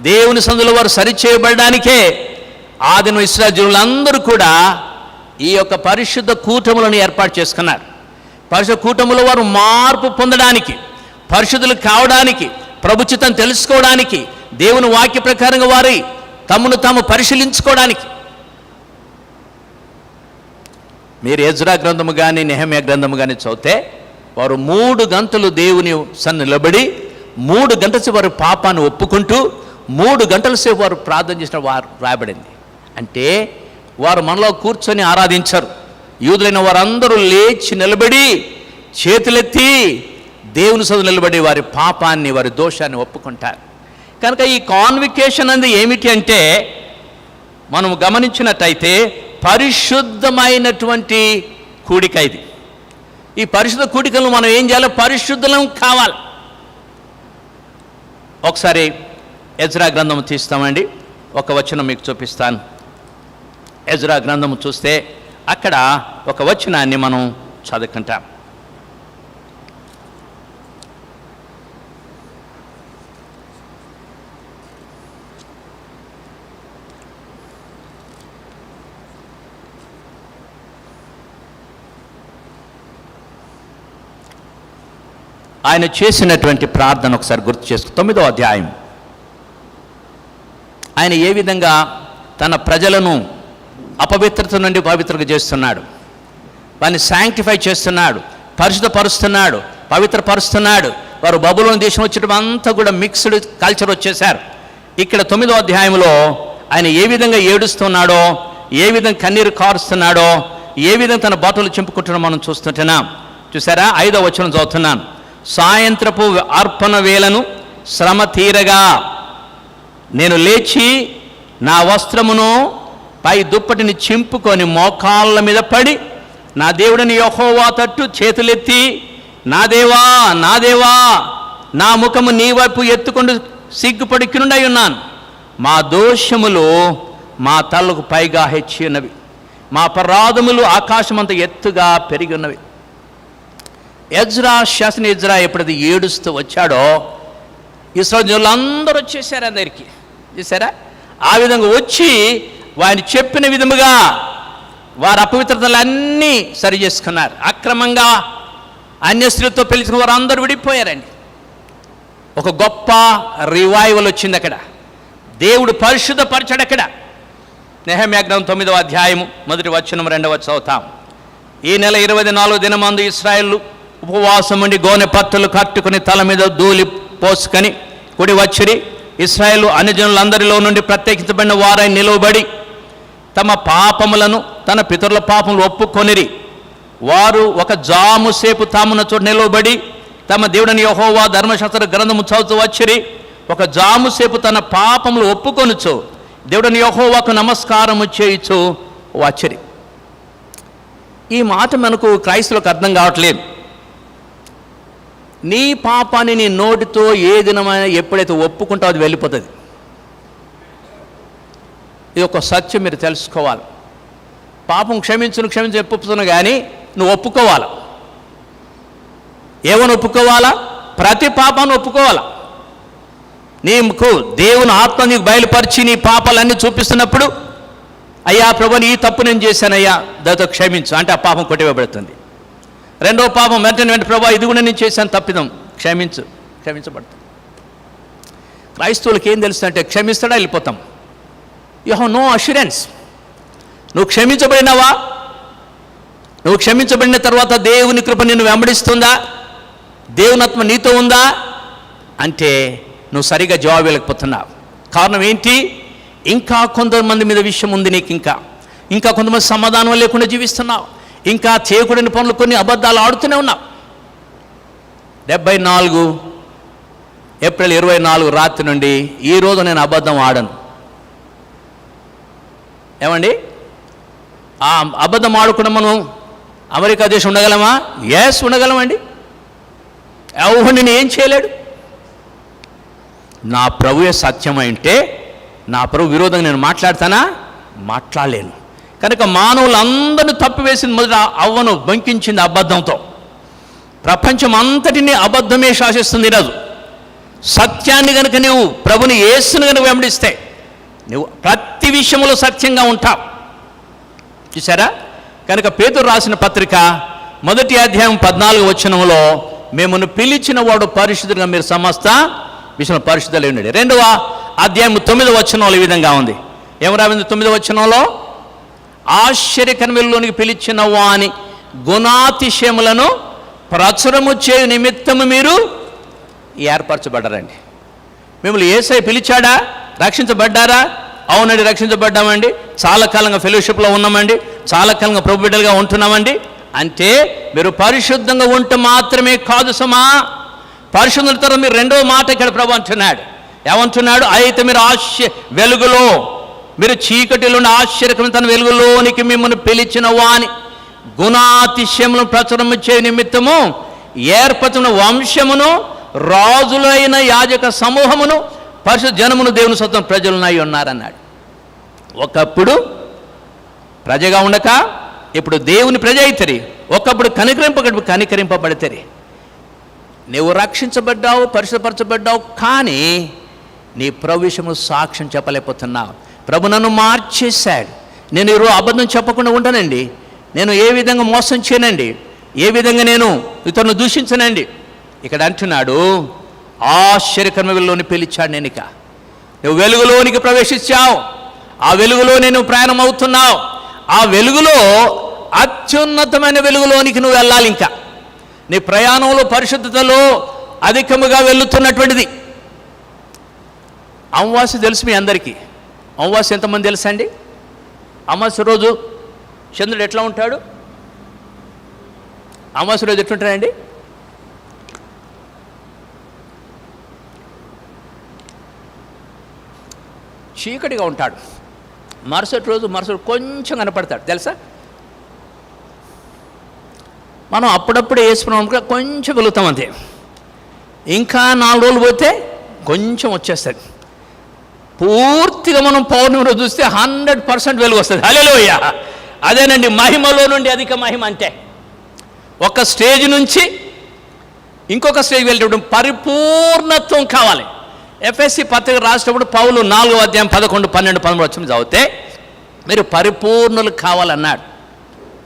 A: దేవుని సందులో వారు సరిచేయబడడానికే ఆదిన ఇశ్రాయేలీయులందరూ కూడా ఈ యొక్క పరిశుద్ధ కూటములను ఏర్పాటు చేసుకున్నారు. పరిశుద్ధ కూటములో వారు మార్పు పొందడానికి, పరిశుద్ధులు కావడానికి, ప్రభు చిత్తం తెలుసుకోవడానికి, దేవుని వాక్య ప్రకారంగా వారి తమను తాము పరిశీలించుకోవడానికి. మీరు ఎజ్రా గ్రంథము కానీ నెహెమ్యా గ్రంథము కానీ చదివితే వారు 3 గంటలు దేవుని నిలబడి 3 గంటల సేపు వారు పాపాన్ని ఒప్పుకుంటూ 3 గంటల సేపు వారు ప్రార్థన చేసిన వారు రాయబడింది. అంటే వారు మనలో కూర్చొని ఆరాధించరు. యూదులైన వారందరూ లేచి నిలబడి చేతులెత్తి దేవుని సన్నిధిలో నిలబడి వారి పాపాన్ని, వారి దోషాన్ని ఒప్పుకుంటారు. కనుక ఈ కాన్వికేషన్ అనేది ఏమిటి అంటే మనం గమనించినట్టయితే పరిశుద్ధమైనటువంటి కూడిక ఇది. ఈ పరిశుద్ధ కూడికలను మనం ఏం చేయాలి? పరిశుద్ధులం కావాలి. ఒకసారి ఎజ్రా గ్రంథం తీస్తామండి, ఒక వచనం మీకు చూపిస్తాను. ఎజ్రా గ్రంథం చూస్తే అక్కడ ఒక వచనాన్ని మనం చదువుకుంటాం. ఆయన చేసినటువంటి ప్రార్థన ఒకసారి గుర్తు చేసుకో. 9వ అధ్యాయం. ఆయన ఏ విధంగా తన ప్రజలను అపవిత్రత నుండి పవిత్రగా చేస్తున్నాడు, వారిని శాంక్టిఫై చేస్తున్నాడు, పరిశుద్ధపరుస్తున్నాడు, పవిత్రపరుస్తున్నాడు. వారు బబులోను దేశం వచ్చేటప్పుడు అంతా కూడా మిక్స్డ్ కల్చర్ వచ్చేసారు. ఇక్కడ 9వ అధ్యాయంలో ఆయన ఏ విధంగా ఏడుస్తున్నాడో, ఏ విధంగా కన్నీరు కారుస్తున్నాడో, ఏ విధంగా తన బట్టలు చింపుకుంటున్నా మనం చూస్తుంటున్నాం. చూసారా? 5వ వచనం చదువుతున్నాను. సాయంత్రపు అర్పణ వేళను శ్రమ తీరగా నేను లేచి నా వస్త్రమును పై దుప్పటిని చింపుకొని మోకాళ్ళ మీద పడి నా దేవుడిని యెహోవా తట్టు చేతులెత్తి, నా దేవా నా దేవా, నా ముఖము నీ వైపు ఎత్తుಕೊಂಡು సిగ్గుపడి కినుడై ఉన్నాను. మా దోషములు మా తలకు పైగా హెచ్చి ఉన్నవి, మా అపరాధములు ఆకాశమంత ఎత్తుగా పెరిగి ఉన్నవి. శాసన ఎజ్రా ఎప్పుడైతే ఏడుస్తూ వచ్చాడో ఇశ్రాయేలు అందరూ వచ్చేసారు ఆయన దగ్గరికి. చూసారా? ఆ విధంగా వచ్చి వారిని చెప్పిన విధముగా వారి అపవిత్రతలన్నీ సరి చేసుకున్నారు. అక్రమంగా అన్య స్త్రీలతో పెళ్లిన వారు అందరూ విడిపోయారండి. ఒక గొప్ప రివైవల్ వచ్చింది అక్కడ. దేవుడు పరిశుద్ధపరచాడు అక్కడ. నెహెమ్యా గ్రంథం 9వ అధ్యాయము 1వ వచనం 2వ వచనం చదువుతాం. ఈ నెల 24వ దినమందు ఇశ్రాయేలు ఉపవాసం ఉండి గోనె పత్తులు కట్టుకుని తల మీద ధూళి పోసుకొని కుడి వచ్చిరి. ఇశ్రాయేలు అన్యజనులందరిలో నుండి ప్రత్యేకించబడిన వారై నిలువబడి తమ పాపములను తన పితరుల పాపములు ఒప్పుకొనిరి. వారు ఒక జాము సేపు తామున్న చోట నిలువబడి తమ దేవుడని యెహోవా ధర్మశాస్త్ర గ్రంథము చదువుతూ వచ్చిరి. ఒక జాము సేపు తన పాపములు ఒప్పుకొనుచు దేవుడని యెహోవాకు నమస్కారము చేయుచు వచ్చిరి. ఈ మాట మనకు క్రైస్తవులకు అర్థం కావట్లేదు. నీ పాపాన్ని నీ నోటితో ఏ దినమైనా ఎప్పుడైతే ఒప్పుకుంటావో అది వెళ్ళిపోతుంది. ఇది ఒక సత్యం, మీరు తెలుసుకోవాలి. పాపం క్షమించు ఒప్పుతున్నా కానీ నువ్వు ఒప్పుకోవాలా. ఏమని ఒప్పుకోవాలా? ప్రతి పాపాన్ని ఒప్పుకోవాలా. నీకు దేవుని ఆత్మ నీకు బయలుపరిచి నీ పాపాలన్నీ చూపిస్తున్నప్పుడు, అయ్యా ప్రభు ఈ తప్పు నేను చేశానయ్యా, దాంతో క్షమించు అంటే ఆ పాపం కొట్టివేయబడుతుంది. రెండో పాపం వెంటనే ప్రభు ఇది కూడా నేను చేశాను, తప్పిదం, క్షమించబడుతుంది. క్రైస్తవులకి ఏం తెలుస్తుందంటే క్షమిస్తాడా వెళ్ళిపోతాం. You have no assurance. నువ్వు క్షమించబడినావా? నువ్వు క్షమించబడిన తర్వాత దేవుని కృప నిన్ను వెంబడిస్తుందా? దేవుని ఆత్మ నీతో ఉందా అంటే నువ్వు సరిగా జవాబు వెళ్ళకపోతున్నావు. కారణం ఏంటి? ఇంకా కొంతమంది మీద విషయం ఉంది నీకు. ఇంకా కొంతమంది సమాధానం లేకుండా జీవిస్తున్నావు. ఇంకా చేయకూడని పనులు కొన్ని అబద్ధాలు ఆడుతూనే ఉన్నావు. 74 ఏప్రిల్ 24 రాత్రి నుండి ఈరోజు నేను అబద్ధం ఆడను. ఏమండి? ఆ అబద్ధం ఆడుకున్న మనం అమెరికా దేశం ఉండగలమా? ఎస్, ఉండగలమండి. ఎవరు నేను ఏం చేయలేడు. నా ప్రభువే సత్యమైంటే నా ప్రభు విరోధంగా నేను మాట్లాడతానా? మాట్లాడలేను. కనుక మానవులందరినీ తప్పివేసింది మొదట అవ్వను బంకించింది అబద్ధంతో. ప్రపంచం అంతటినీ అబద్ధమే శాసిస్తుంది ఈరోజు. సత్యాన్ని కనుక నువ్వు ప్రభుని యేసుని కనుక వెంబడిస్తే నువ్వు ప్రతి విషయంలో సత్యంగా ఉంటావు. చూసారా? కనుక పేతురు రాసిన పత్రిక 1వ అధ్యాయం 14వ వచనంలో మిమ్మల్ని పిలిచిన వాడు పరిశుద్ధుడిగా మీరు సమస్త విషయంలో పరిశుద్ధులై ఉండండి. 2వ అధ్యాయం 9వ వచనంలో ఈ విధంగా ఉంది. ఏమరావింది 9వ వచనంలో? ఆశ్చర్యకరములోనికి పిలిచిన వాని గుణాతిశయములను ప్రచురము చేయు నిమిత్తము మీరు ఏర్పరచబడ్డారండి. మిమ్మల్ని యేసయ్య పిలిచాడా? రక్షించబడ్డారా? అవునండి, రక్షించబడ్డామండి. చాలా కాలంగా ఫెలోషిప్లో ఉన్నామండి, చాలా కాలంగా ప్రభు బిడ్డలుగా ఉంటున్నామండి. అంటే మీరు పరిశుద్ధంగా ఉంటే మాత్రమే కాదు సమా. పరిశుద్ధుల తర్వాత మీరు రెండవ మాట ఇక్కడ ప్రభు అంటున్నాడు. ఏమంటున్నాడు? అయితే మీరు వెలుగులో, మీరు చీకటిలో ఆశ్చర్యకరమైన తన వెలుగులోనికి మిమ్మల్ని పిలిచిన వాని గుణాతిశయములను ప్రచురము చేయ నిమిత్తము ఏర్పరచిన వంశమును, రాజులైన యాజక సమూహమును, పరిశుద్ధ జనమును, దేవుని సొంతం ప్రజలున్నాయి ఉన్నారన్నాడు. ఒకప్పుడు ప్రజగా ఉండక ఇప్పుడు దేవుని ప్రజ అవుతారు. ఒకప్పుడు కనికరింపబడతారు. నువ్వు రక్షించబడ్డావు, పరిశుద్ధపరచబడ్డావు, కానీ నీ ప్రభు విషయము సాక్ష్యం చెప్పలేకపోతున్నావు. ప్రభు నన్ను మార్చేశాడు. నేను ఈరోజు అబద్ధం చెప్పకుండా ఉంటానండి. నేను ఏ విధంగా మోసం చేయనండి, ఏ విధంగా నేను ఇతరులను దూషించనండి, ఇక్కడ అంటున్నాడు, ఆశ్చర్యకరమైన వెలుగులోని పిలిచాడు. నేను ఇక నువ్వు వెలుగులోనికి ప్రవేశించావు, ఆ వెలుగులో నేను ప్రయాణం అవుతున్నావు. ఆ వెలుగులో అత్యున్నతమైన వెలుగులోనికి నువ్వు వెళ్ళాలి. ఇంకా నీ ప్రయాణంలో పరిశుద్ధతలో అధికముగా వెళుతున్నటువంటిది. అమావాస్య తెలుసు మీ అందరికీ. అమావాస్య ఎంతమంది తెలుసా అండి? అమావాస్య రోజు చంద్రుడు ఎట్లా ఉంటాడు? అమావాస్య రోజు ఎట్లుంటాడండి? చీకటిగా ఉంటాడు. మరుసటి రోజు కొంచెం కనపడతాడు తెలుసా? మనం అప్పుడప్పుడే వేసుకున్నాం కొంచెం వెలుగుతాం అంతే. ఇంకా 4 రోజులు పోతే కొంచెం వచ్చేస్తుంది. పూర్తిగా మనం పౌర్ణమి రోజు చూస్తే 100% వెలుగు వస్తుంది. హల్లెలూయా! అదేనండి మహిమలో నుండి అధిక మహిమ అంటే. ఒక స్టేజ్ నుంచి ఇంకొక స్టేజ్ వెళ్ళేటప్పుడు పరిపూర్ణత్వం కావాలి. ఎఫ్ఎస్సి పత్రిక రాసేటప్పుడు పౌలు 4వ అధ్యాయం 11, 12, 13 వచనం చదివితే మీరు పరిపూర్ణులు కావాలన్నాడు.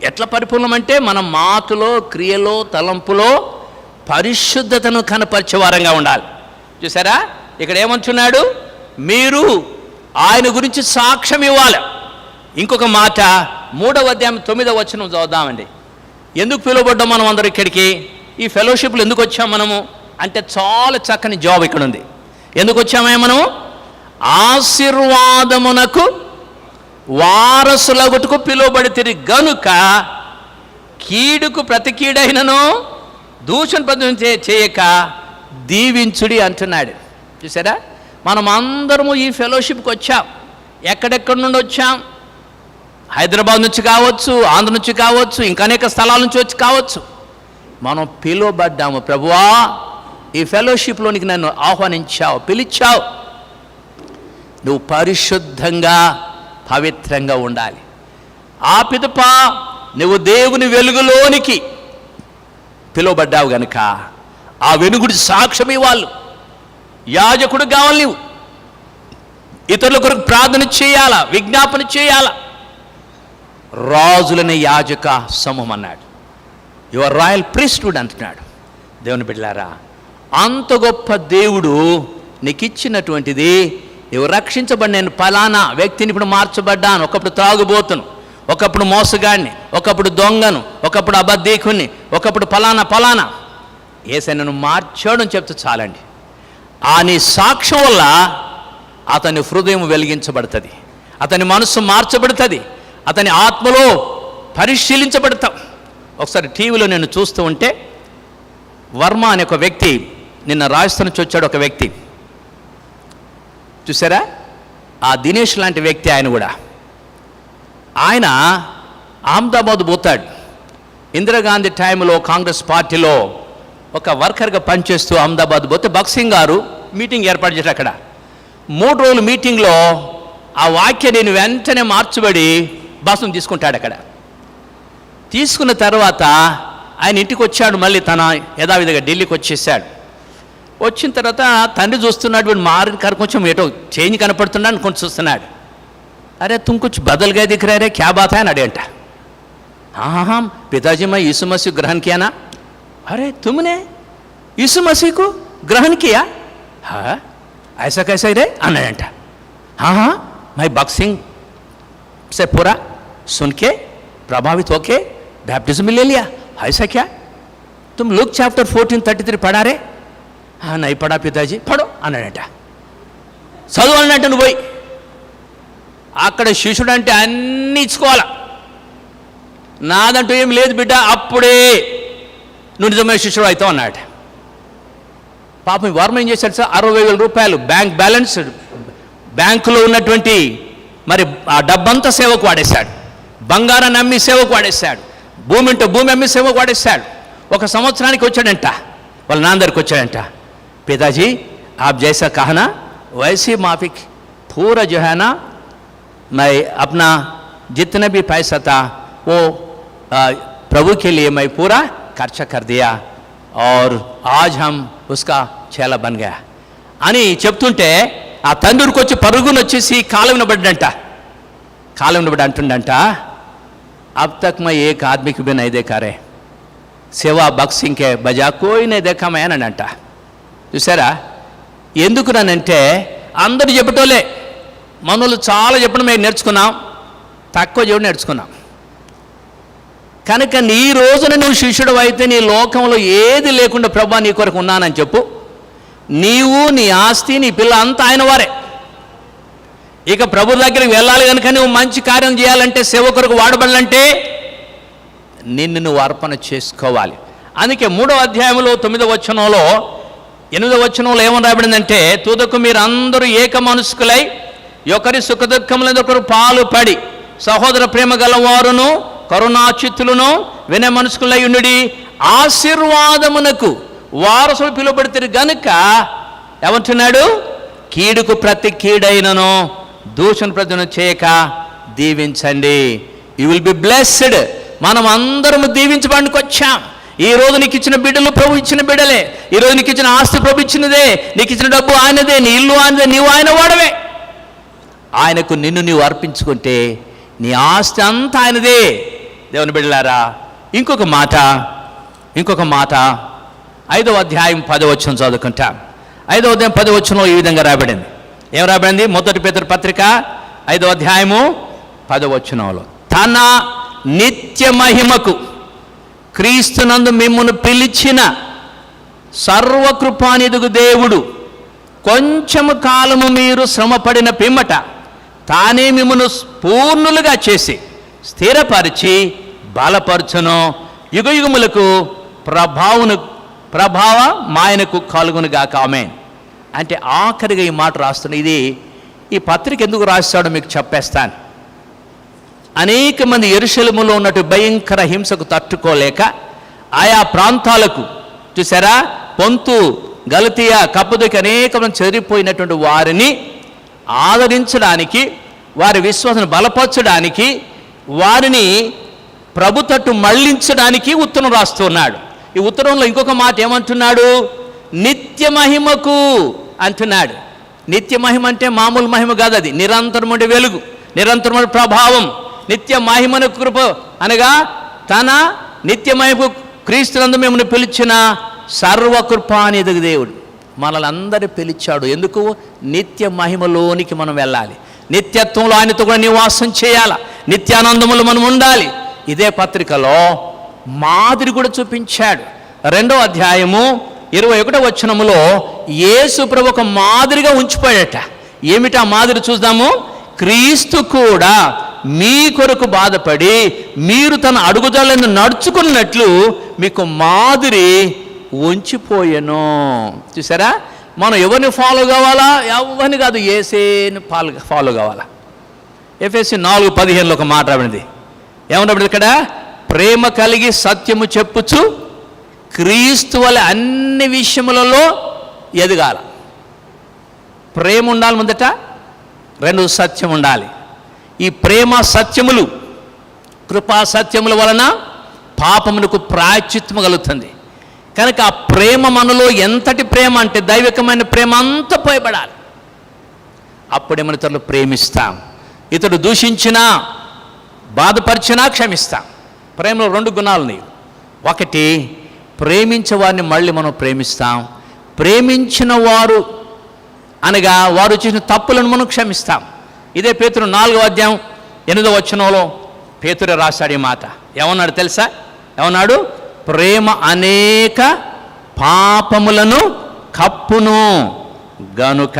A: ఎట్లా పరిపూర్ణం అంటే మన మాటలో, క్రియలో, తలంపులో పరిశుద్ధతను కనపరిచేవారంగా ఉండాలి. చూసారా ఇక్కడ ఏమంటున్నాడు? మీరు ఆయన గురించి సాక్ష్యం ఇవ్వాలి. ఇంకొక మాట 3వ అధ్యాయం 9వ వచనం చదువుదామండి. ఎందుకు పిలువబడ్డాం మనం అందరూ ఇక్కడికి? ఈ ఫెలోషిప్లు ఎందుకు వచ్చాం మనము అంటే చాలా చక్కని జాబ్ ఇక్కడ ఉంది. ఎందుకు వచ్చామే మనము? ఆశీర్వాదమునకు వారసులగుటకు పిలువబడితిరి గనుక కీడుకు ప్రతి కీడైనను దూషణ పదం చేయక దీవించుడి అంటున్నాడు. చూసారా మనం అందరము ఈ ఫెలోషిప్కి వచ్చాం. ఎక్కడెక్కడి నుండి వచ్చాం? హైదరాబాద్ నుంచి కావచ్చు, ఆంధ్ర నుంచి కావచ్చు, ఇంకా అనేక స్థలాల నుంచి వచ్చి కావచ్చు. మనం పిలువబడ్డాము. ప్రభువా ఈ ఫెలోషిప్లోనికి నన్ను ఆహ్వానించావు, పిలిచావు. నువ్వు పరిశుద్ధంగా పవిత్రంగా ఉండాలి. ఆ పిదప నువ్వు దేవుని వెలుగులోనికి పిలువబడ్డావు గనుక ఆ వెలుగుడి సాక్ష్యం ఇవ్వాలి. యాజకుడు కావాలి. నువ్వు ఇతరుల కొరకు ప్రార్థన చేయాలా, విజ్ఞాపన చేయాలా. రాజులని యాజక సమూహం అన్నాడు. యువర్ రాయల్ ప్రీస్ట్హుడ్ అంటున్నాడు. దేవుని బిడ్డలారా, అంత గొప్ప దేవుడు నీకు ఇచ్చినటువంటిది. నువ్వు రక్షించబడి నేను ఫలానా వ్యక్తిని ఇప్పుడు మార్చబడ్డాను. ఒకప్పుడు త్రాగుబోతును, ఒకప్పుడు మోసగాడిని, ఒకప్పుడు దొంగను, ఒకప్పుడు అబద్ధీకుని, ఒకప్పుడు ఫలానా యేసయ్య నన్ను మార్చాడు అని చెప్తే చాలండి. ఆ నీ సాక్ష్యం వల్ల అతని హృదయం వెలిగించబడుతుంది, అతని మనస్సు మార్చబడుతుంది, అతని ఆత్మలో పరిశీలించబడతాం. ఒకసారి టీవీలో నేను చూస్తూ ఉంటే వర్మ అనే ఒక వ్యక్తి, నిన్న రాజస్థాన్ నుంచి వచ్చాడు ఒక వ్యక్తి. చూసారా ఆ దినేష్ లాంటి వ్యక్తి. ఆయన అహ్మదాబాద్ పోతాడు. ఇందిరాగాంధీ టైంలో కాంగ్రెస్ పార్టీలో ఒక వర్కర్గా పనిచేస్తూ అహ్మదాబాద్ పోతే భగత్ గారు మీటింగ్ ఏర్పాటు చేశారు. అక్కడ 3 రోజుల మీటింగ్లో ఆ వాక్యాన్ని వెంటనే మార్చబడి భాషను తీసుకుంటాడు. అక్కడ తీసుకున్న తర్వాత ఆయన ఇంటికి వచ్చాడు. మళ్ళీ తన యథావిధిగా ఢిల్లీకి వచ్చేసాడు. వచ్చిన తర్వాత తండ్రి చూస్తున్నాడు, వీడు మారిన కొంచెం ఏటో చేంజ్ కనపడుతున్నాడు అని కొంచెం చూస్తున్నాడు. అరే తుమ్ కుచ్ బదల్గా దిఖ రహే రే, క్యా బాత్ హై అని అడిగంట. हाँ पिताजी मैं यीशु मसीह ग्रहण किया ना। अरे तुमने यीशु मसीह को ग्रहण किया? हाँ ऐसा कैसे रे अनंट। हाँ मैं बॉक्सिंग से पूरा सुन के प्रभावित होके बैप्टिज्म ले लिया। ऐसा क्या? तुम लूक चैप्टर 14:33 पढ़ा रे? हाँ नहीं पढ़ा पिताजी। पढ़ो అన్నాడట. చదువు అన్నట్టు నువ్వు పోయి అక్కడ శిష్యుడు అంటే అన్నీ ఇచ్చుకోవాలా. నాదంటూ ఏం లేదు బిడ్డ, అప్పుడే నువ్వు నిజమైన శిష్యుడు అవుతావు అన్నాడు. పాపం వర్మ ఏం చేశాడు సార్? 60,000 రూపాయలు బ్యాంక్ బ్యాలెన్స్, బ్యాంకులో ఉన్నటువంటి మరి ఆ డబ్బంతా సేవకు వాడేశాడు. బంగారాన్ని అమ్మి సేవకు వాడేశాడు. భూమి ఉంటే భూమి అమ్మి సేవకు వాడేశాడు. 1 సంవత్సరానికి వచ్చాడంట. వాళ్ళ నాన్న దగ్గరికి వచ్చాడంట. पिताजी आप जैसा कहा ना वैसे माफिक पूरा जो है ना मैं अपना जितना भी पैसा था वो प्रभु के लिए मैं पूरा खर्चा कर दिया और आज हम उसका चेला बन गया అని చెప్తుంటే ఆ తండ్రికి వచ్చి పరుగును వచ్చేసి కాలం నిలబడ్డంట. కాలం నిలబడి అంటుండంట, अब तक मैं एक आदमी को भी नहीं देखा रे, సేవా బక్సింకే బజా కోయినే దేఖమేనంట. చూసారా? ఎందుకునంటే అందరూ చెప్పటోలే, మనోళ్ళు చాలా చెప్పడం మేము నేర్చుకున్నాం, తక్కువ చెప్పడం నేర్చుకున్నాం. కనుక నీ రోజున నువ్వు శిష్యుడు అయితే నీ లోకంలో ఏది లేకుండా ప్రభా నీ కొరకు ఉన్నానని చెప్పు. నీవు, నీ ఆస్తి, నీ పిల్ల అంతా ఆయన వారే. ఇక ప్రభు దగ్గరికి వెళ్ళాలి కనుక నువ్వు మంచి కార్యం చేయాలంటే, సేవ కొరకు వాడబడాలంటే నిన్ను నువ్వు అర్పణ చేసుకోవాలి. అందుకే 3వ అధ్యాయంలో 9వ వచనంలో 8వ వచనంలో ఏమని రాబడిందంటే, తుదకు మీరు అందరూ ఏక మనస్కులై ఒకరి సుఖదుఖములందు ఒకరు పాలు పడి సహోదర ప్రేమ గలవారును కరుణాచిత్తులను వినయ మనస్కులై ఉండుడి, ఆశీర్వాదమునకు వారసులు పిలువబడితే గనుక ఏమంటున్నాడు, కీడుకు ప్రతి కీడైనను దూషణ ప్రజను చేయక దీవించండి. You will be blessed. మనం అందరం దీవించబడికి వచ్చాం. ఈ రోజు నీకు ఇచ్చిన బిడ్డలు ప్రభు ఇచ్చిన బిడ్డలే. ఈ రోజు నీకు ఇచ్చిన ఆస్తి ప్రభు ఇచ్చినదే, నీకు ఇచ్చిన డబ్బు ఆయనదే, నీ ఇల్లు ఆయనదే, నీవు ఆయన వాడవే. ఆయనకు నిన్ను నీవు అర్పించుకుంటే నీ ఆస్తి అంతా ఆయనదే. దేవుని బిడ్డలారా, ఇంకొక మాట 5వ అధ్యాయం 10వ వచనం చదువుకుంటాం. 5వ అధ్యాయం 10వ వచనంలో ఈ విధంగా రాబడింది. ఏం రాబడింది? మొదటి పేతురు పత్రిక 5వ అధ్యాయము 10వ వచనంలో, తన నిత్య మహిమకు క్రీస్తునందు మిమ్మును పిలిచిన సర్వకృపానిధిగు దేవుడు కొంచెము కాలము మీరు శ్రమపడిన పిమ్మట తానే మిమ్మును పూర్ణులుగా చేసి స్థిరపరిచి బలపరచును, యుగయుగములకు ప్రభావ మాయనకు కలుగునుగాక. ఆమేన్. అంటే ఆఖరిగా ఈ మాట రాస్తున్న ఈ పత్రిక ఎందుకు రాస్తాడో మీకు చెప్పేస్తాను. అనేక మంది యెరూషలేములో ఉన్నట్టు భయంకర హింసకు తట్టుకోలేక ఆయా ప్రాంతాలకు, చూసారా, పొంతు, గలతీయా, కప్పదొకి అనేక మంది చెదిరిపోయినటువంటి వారిని ఆదరించడానికి, వారి విశ్వాసాన్ని బలపరచడానికి, వారిని ప్రభు తట్టు మళ్లించడానికి ఉత్తరం రాస్తున్నాడు. ఈ ఉత్తరంలో ఇంకొక మాట ఏమంటున్నాడు? నిత్య మహిమకు అంటున్నాడు. నిత్య మహిమ అంటే మామూలు మహిమ కాదు, అది నిరంతరముడి వెలుగు, నిరంతరముడి ప్రభావం. నిత్య మహిమను కృప అనగా తన నిత్య మహిమకు క్రీస్తునందు మిమ్మల్ని పిలిచిన సర్వకృపానిధిగు దేవుడు మనల్ని అందరూ పిలిచాడు. ఎందుకు? నిత్య మహిమలోనికి మనం వెళ్ళాలి, నిత్యత్వంలో ఆయనతో కూడా నివాసం చేయాలి, నిత్యానందములు మనం ఉండాలి. ఇదే పత్రికలో మాదిరి కూడా చూపించాడు. 2వ అధ్యాయము 21వ వచనములో యేసు ప్రభు ఒక మాదిరిగా ఉంచిపోయాడట. ఏమిటా మాదిరి చూద్దాము. క్రీస్తు కూడా మీ కొరకు బాధపడి మీరు తన అడుగుజాడలను నడుచుకున్నట్లు మీకు మాదిరి ఉంచిపోయాను. చూసారా? మనం ఎవరిని ఫాలో కావాలా? ఎవరిని కాదు, యేసుని ఫాలో కావాలా. ఎఫెసీ 4:15 ఒక మాట రాబడింది. ఏమన్నప్పుడు ఇక్కడ, ప్రేమ కలిగి సత్యము చెప్పుచు క్రీస్తు వలె అన్ని విషయములలో ఎదగాల. ప్రేమ ఉండాలి ముందట, 2 సత్యం ఉండాలి. ఈ ప్రేమ సత్యములు, కృపా సత్యముల వలన పాపమునకు ప్రాయశ్చిత్తము కలుగుతుంది. కనుక ఆ ప్రేమ మనలో ఎంతటి ప్రేమ అంటే దైవికమైన ప్రేమ అంతా పోయబడాలి. అప్పుడే మన ఇతరులు ప్రేమిస్తాం. ఇతడు దూషించినా బాధపరిచినా క్షమిస్తాం. ప్రేమలో 2 గుణాలు ఉన్నాయి. ఒకటి, ప్రేమించే వారిని మళ్ళీ మనం ప్రేమిస్తాం. ప్రేమించిన వారు అనగా వారు చేసిన తప్పులను మనం క్షమిస్తాం. ఇదే పేతురు 4వ అధ్యాయం 8వ వచనంలో పేతురు రాశాడు ఈ మాట. ఏమన్నాడు తెలుసా? ఏమన్నాడు? ప్రేమ అనేక పాపములను కప్పును గనుక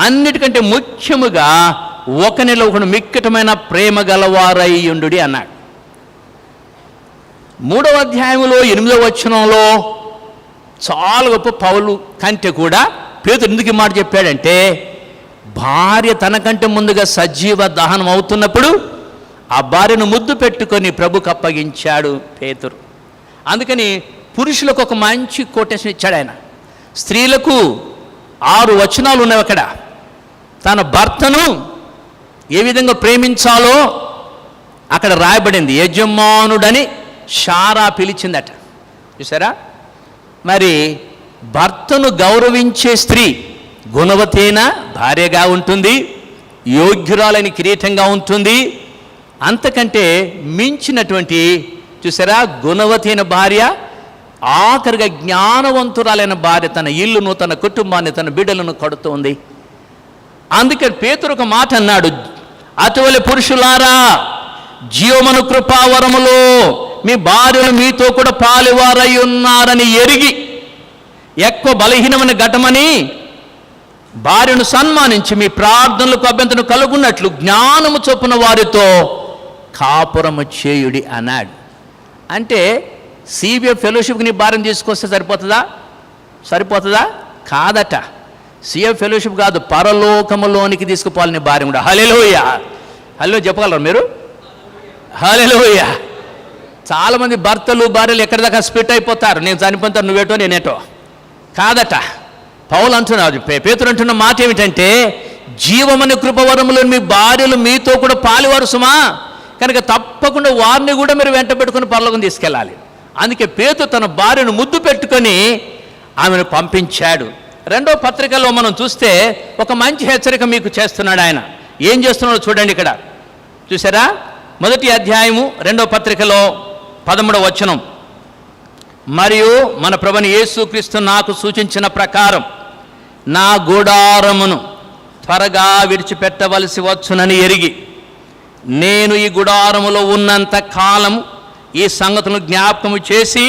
A: అన్నిటికంటే ముఖ్యముగా ఒకనిలో ఒకడు మిక్కటమైన ప్రేమ గలవారై ఉండుడి అన్నాడు. 3వ అధ్యాయంలో 8వ వచనంలో చాలా గొప్ప పౌలు కంటే కూడా పేతురు ఎందుకు ఈ మాట చెప్పాడంటే, భార్య తనకంటే ముందుగా సజీవ దహనం అవుతున్నప్పుడు ఆ భార్యను ముద్దు పెట్టుకొని ప్రభుకు అప్పగించాడు పేతురు. అందుకని పురుషులకు ఒక మంచి కొటేషన్ ఇచ్చాడు ఆయన. స్త్రీలకు 6 వచనాలు ఉన్నాయి అక్కడ. తన భర్తను ఏ విధంగా ప్రేమించాలో అక్కడ రాయబడింది. యజమానుడని శారా పిలిచిందట. చూసారా? మరి భర్తను గౌరవించే స్త్రీ గుణవతైన భార్యగా ఉంటుంది, యోగ్యురాలని కిరీటంగా ఉంటుంది. అంతకంటే మించినటువంటి చూసారా, గుణవతి అయిన భార్య ఆఖరిగా జ్ఞానవంతురాలైన భార్య తన ఇల్లును, తన కుటుంబాన్ని, తన బిడ్డలను కడుతోంది. అందుకే పేతురు ఒక మాట అన్నాడు, అటువలి పురుషులారా, జీవమును కృపావరములో మీ భార్యలు మీతో కూడా పాలువారై ఉన్నారని ఎరిగి ఎక్కువ బలహీనమైన ఘటమని భార్యను సన్మానించి మీ ప్రార్థనలకు అభ్యంతరం కలుగున్నట్లు జ్ఞానము చొప్పున వారితో కాపురము చేయుడి అన్నాడు. అంటే సిబిఎఫ్ ఫెలోషిప్కి నీ భార్యను తీసుకొస్తే సరిపోతుందా? కాదట. సిఎఫ్ ఫెలోషిప్ కాదు, పరలోకములోనికి తీసుకుపోవాలని భార్య కూడా. హల్లెలూయా, హల్లెలూయా చెప్పగలరు మీరు? హల్లెలూయా. చాలామంది భర్తలు భార్యలు ఎక్కడి దాకా స్ప్లిట్ అయిపోతారు, నేను చనిపోతాను నువ్వేటో నేనేటో. కాదట. పౌలు అంటున్నాడు, పేతురు అంటున్న మాట ఏమిటంటే, జీవమని కృపవరములో మీ భార్యలు మీతో కూడా పాలువారు సుమా, కనుక తప్పకుండా వారిని కూడా మీరు వెంట పెట్టుకుని పరలోకం తీసుకెళ్ళాలి. అందుకే పేతురు తన భార్యను ముద్దు పెట్టుకొని ఆమెను పంపించాడు. రెండో పత్రికలో మనం చూస్తే ఒక మంచి హెచ్చరిక మీకు చేస్తున్నాడు ఆయన. ఏం చేస్తున్నాడో చూడండి ఇక్కడ. చూసారా, మొదటి అధ్యాయము 2వ పత్రికలో 13వ వచనం, మరియు మన ప్రభువైన యేసుక్రీస్తు నాకు సూచించిన ప్రకారం నా గుడారమును త్వరగా విడిచిపెట్టవలసి వచ్చునని ఎరిగి నేను ఈ గుడారములో ఉన్నంత కాలము ఈ సంగతులను జ్ఞాపకము చేసి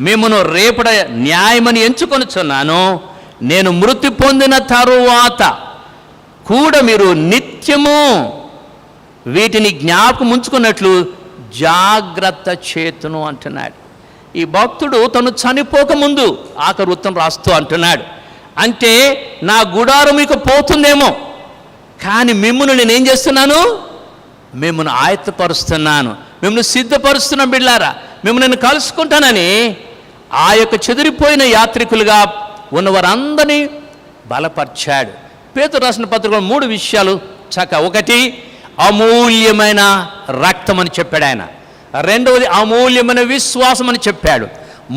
A: మిమ్మును రేపటి న్యాయమని ఎంచుకొనుచున్నాను. నేను మృతి పొందిన తరువాత కూడా మీరు నిత్యము వీటిని జ్ఞాపకం ఉంచుకున్నట్లు జాగ్రత్త చేతును అంటున్నాడు. ఈ భక్తుడు తను చనిపోకముందు ఆఖరి ఉత్తరం రాస్తూ అంటున్నాడు, అంటే నా గుడారం మీకు పోతుందేమో, కానీ మిమ్మల్ని నేనేం చేస్తున్నాను? మిమ్మల్ని ఆయత్తపరుస్తున్నాను, మిమ్మల్ని సిద్ధపరుస్తున్న బిడ్డలారా, మిమ్మల్ని నేను కలుసుకుంటానని ఆ యొక్క చెదిరిపోయిన యాత్రికులుగా ఉన్నవారందరినీ బలపరిచాడు. పేతురు రాసిన పత్రికలో 3 విషయాలు ఒకటి అమూల్యమైన రక్తం అని చెప్పాడు ఆయన, రెండవది అమూల్యమైన విశ్వాసం అని చెప్పాడు,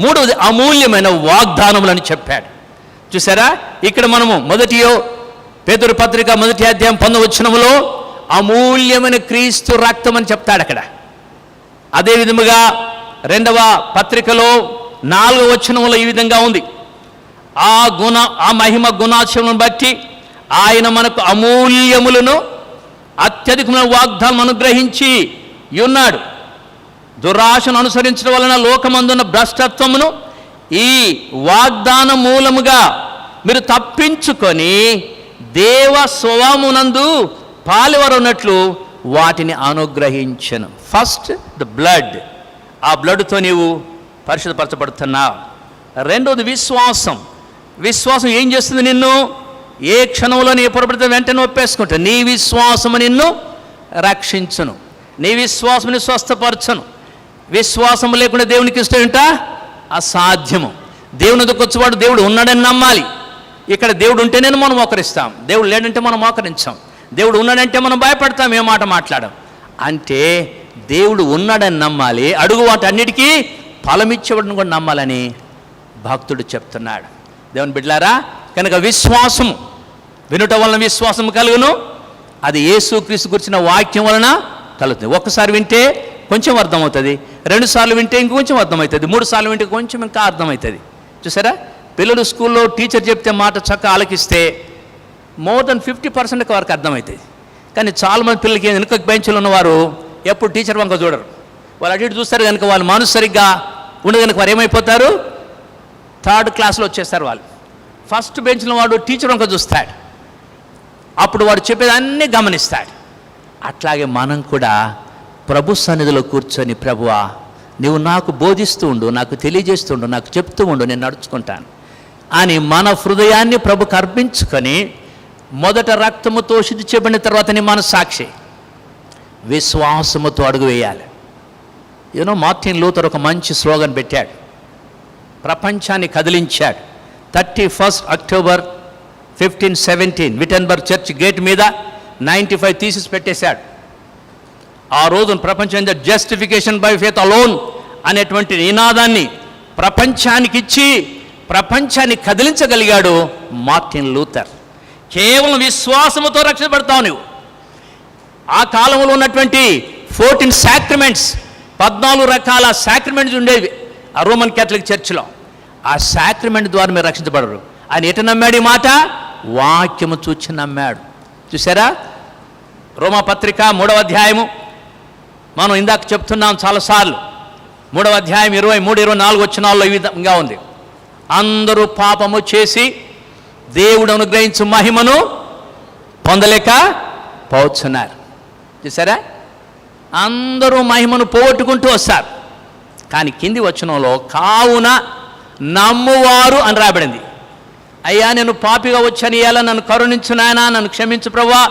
A: మూడవది అమూల్యమైన వాగ్దానములని చెప్పాడు. చూసారా, ఇక్కడ మనము పేతురు పత్రిక 1వ అధ్యాయం 19వ వచనములో అమూల్యమైన క్రీస్తు రక్తం అని చెప్తాడు అక్కడ. అదే విధముగా 2వ పత్రికలో 4వ వచనములో ఈ విధంగా ఉంది, ఆ మహిమ గుణాశములను బట్టి ఆయన మనకు అమూల్యములను అత్యధికమైన వాగ్దానం అనుగ్రహించి ఉన్నాడు. దురాశను అనుసరించడం వలన లోకమందున్న భ్రష్టత్వమును ఈ వాగ్దానం మూలముగా మీరు తప్పించుకొని దేవ స్వభావమునందు పాలువరున్నట్లు వాటిని అనుగ్రహించను. ఫస్ట్ ద బ్లడ్, ఆ బ్లడ్తో నీవు పరిశుద్ధపరచబడుతున్నావు. రెండవది విశ్వాసం. విశ్వాసం ఏం చేస్తుంది? నిన్ను ఏ క్షణంలో నీ పొరపడితే వెంటనే ఒప్పేసుకుంటా. నీ విశ్వాసము నిన్ను రక్షించును, నీ విశ్వాసముని స్వస్థపరచను. విశ్వాసము లేకుండా దేవునికి ఇష్టం ఏంట? అసాధ్యము. దేవుని వచ్చేవాడు దేవుడు ఉన్నాడని నమ్మాలి. ఇక్కడ దేవుడు ఉంటేనే మనం మోకరిస్తాం, దేవుడు లేడంటే మనం మోకరించాం. దేవుడు ఉన్నాడంటే మనం భయపడతాం, ఏ మాట మాట్లాడాం. అంటే దేవుడు ఉన్నాడని నమ్మాలి, అడుగు వాటన్నిటికీ ఫలమిచ్చేవాడిని కూడా నమ్మాలని భక్తుడు చెప్తున్నాడు. దేవుని బిడ్డలారా, కనుక విశ్వాసము వినుట వలన విశ్వాసం కలుగును, అది యేసుక్రీస్తు గురించిన వాక్యం వలన కలుగుతుంది. ఒక్కసారి వింటే కొంచెం అర్థమవుతుంది, 2 సార్లు వింటే ఇంకొంచెం అర్థమవుతుంది, 3 సార్లు వింటే కొంచెం ఇంకా అర్థమవుతుంది. చూసారా, పిల్లలు స్కూల్లో టీచర్ చెప్తే మాట చక్కగా ఆలకిస్తే మోర్ దెన్ 50% వారికి అర్థమవుతుంది. కానీ చాలామంది పిల్లలకి వెనుక బెంచ్లో ఉన్నవారు ఎప్పుడు టీచర్ వంక చూడరు, వాళ్ళు అటు ఇటు చూస్తారు కనుక వాళ్ళు మనసు సరిగ్గా ఉండదు కనుక వారు ఏమైపోతారు? 3rd క్లాస్లో వచ్చేస్తారు. వాళ్ళు ఫస్ట్ బెంచ్లో వాడు టీచర్ వంక చూస్తాడు, అప్పుడు వాడు చెప్పేది అన్నీ గమనిస్తాడు. అట్లాగే మనం కూడా ప్రభు సన్నిధిలో కూర్చొని, ప్రభువా నీవు నాకు బోధిస్తూ ఉండు, నాకు తెలియజేస్తుండు, నాకు చెప్తూ ఉండు, నేను నడుచుకుంటాను అని మన హృదయాన్ని ప్రభుకు అర్పించుకొని మొదట రక్తముతో శుద్ధి చేయబడిన తర్వాత నీ మన సాక్షి విశ్వాసముతో అడుగు వేయాలి. మార్టిన్ లూథర్ ఒక మంచి స్లోగన్ పెట్టాడు, ప్రపంచాన్ని కదిలించాడు. 31 అక్టోబర్ 1517 విటన్బర్గ్ చర్చ్ గేట్ మీద 95 థీసిస్ పెట్టేశాడు. ఆ రోజున ప్రపంచం జస్టిఫికేషన్ బై ఫెయిత్ అలోన్ అనేటువంటి నినాదాన్ని ప్రపంచానికి ఇచ్చి ప్రపంచాన్ని కదిలించగలిగాడు మార్టిన్ లూథర్. కేవలం విశ్వాసముతో రక్షించబడతావు నువ్వు. ఆ కాలంలో ఉన్నటువంటి 14 సాక్రమెంట్స్ 14 రకాల సాక్రిమెంట్స్ ఉండేవి ఆ రోమన్ క్యాథలిక్ చర్చిలో. ఆ సాక్రిమెంట్ ద్వారా మీరు రక్షించబడరు. ఆయన ఎటు నమ్మాడు ఈ మాట? వాక్యము చూచి నమ్మాడు. చూసారా? రోమాపత్రిక 3వ అధ్యాయము మనం ఇందాక చెప్తున్నాం చాలాసార్లు. 3వ అధ్యాయం 23-24 వచనాల్లో ఈ విధంగా ఉంది. అందరూ పాపము చేసి దేవుడు అనుగ్రహించు మహిమను పొందలేక పోతున్నారు. చూసారా? అందరూ మహిమను పోగొట్టుకుంటూ వస్తారు. కానీ కింది వచనంలో కావున నమ్మువారు అని రాబడింది. అయ్యా నేను పాపిగా వచ్చాను, ఇలా నన్ను కరుణించు నాయనా, నన్ను క్షమించు ప్రభువా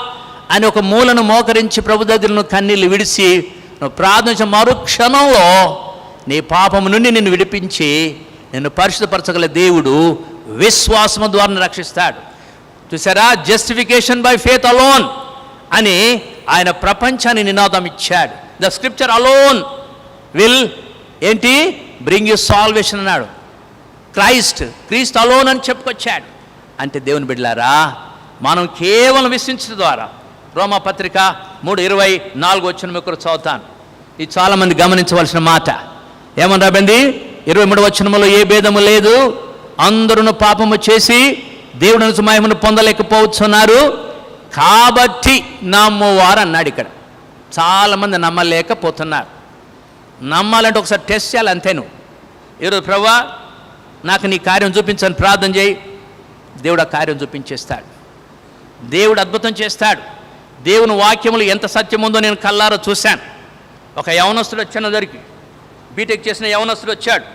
A: అని ఒక మూలను మోకరించి ప్రభు దగ్గర కన్నీళ్ళు విడిచి నువ్వు ప్రార్థించిన మరుక్షణంలో నీ పాపము నుండి నిన్ను విడిపించి నిన్ను పరిశుద్ధపరచగల దేవుడు విశ్వాసము ద్వారా రక్షిస్తాడు. చూసారా? జస్టిఫికేషన్ బై ఫేత్ అలోన్ అని ఆయన ప్రపంచాన్ని నినాదం ఇచ్చాడు. ద స్క్రిప్చర్ అలోన్ విల్ ఏంటి బ్రింగ్ యూ సాల్వేషన్ అన్నాడు. క్రీస్తు అలోన్ అని చెప్పుకొచ్చాడు. అంటే దేవుని బిడ్డలారా, మనం కేవలం విశ్వసించడం ద్వారా రోమాపత్రిక 3:24 వచ్చిన మీకు చదువుతాను. ఇది చాలామంది గమనించవలసిన మాట. ఏమని రాబడింది? 23వ వచనములో ఏ భేదము లేదు, అందరూ పాపము చేసి దేవుడి నుంచి మహిమను పొందలేకపోతున్నారు కాబట్టి నమ్మువారు అన్నాడు. ఇక్కడ చాలామంది నమ్మలేకపోతున్నారు. నమ్మాలంటే ఒకసారి టెస్ట్ చేయాలి అంతే. నువ్వు ఈరోజు ప్రభువా నాకు నీ కార్యం చూపించని ప్రార్థన చేయి, దేవుడు ఆ కార్యం చూపించేస్తాడు. దేవుడు అద్భుతం చేస్తాడు. దేవుని వాక్యములు ఎంత సత్యం ఉందో నేను కల్లారో చూశాను. ఒక యవనస్తుడు వచ్చాను, దగ్గరికి బీటెక్ చేసిన యవనస్తుడు వచ్చాడు.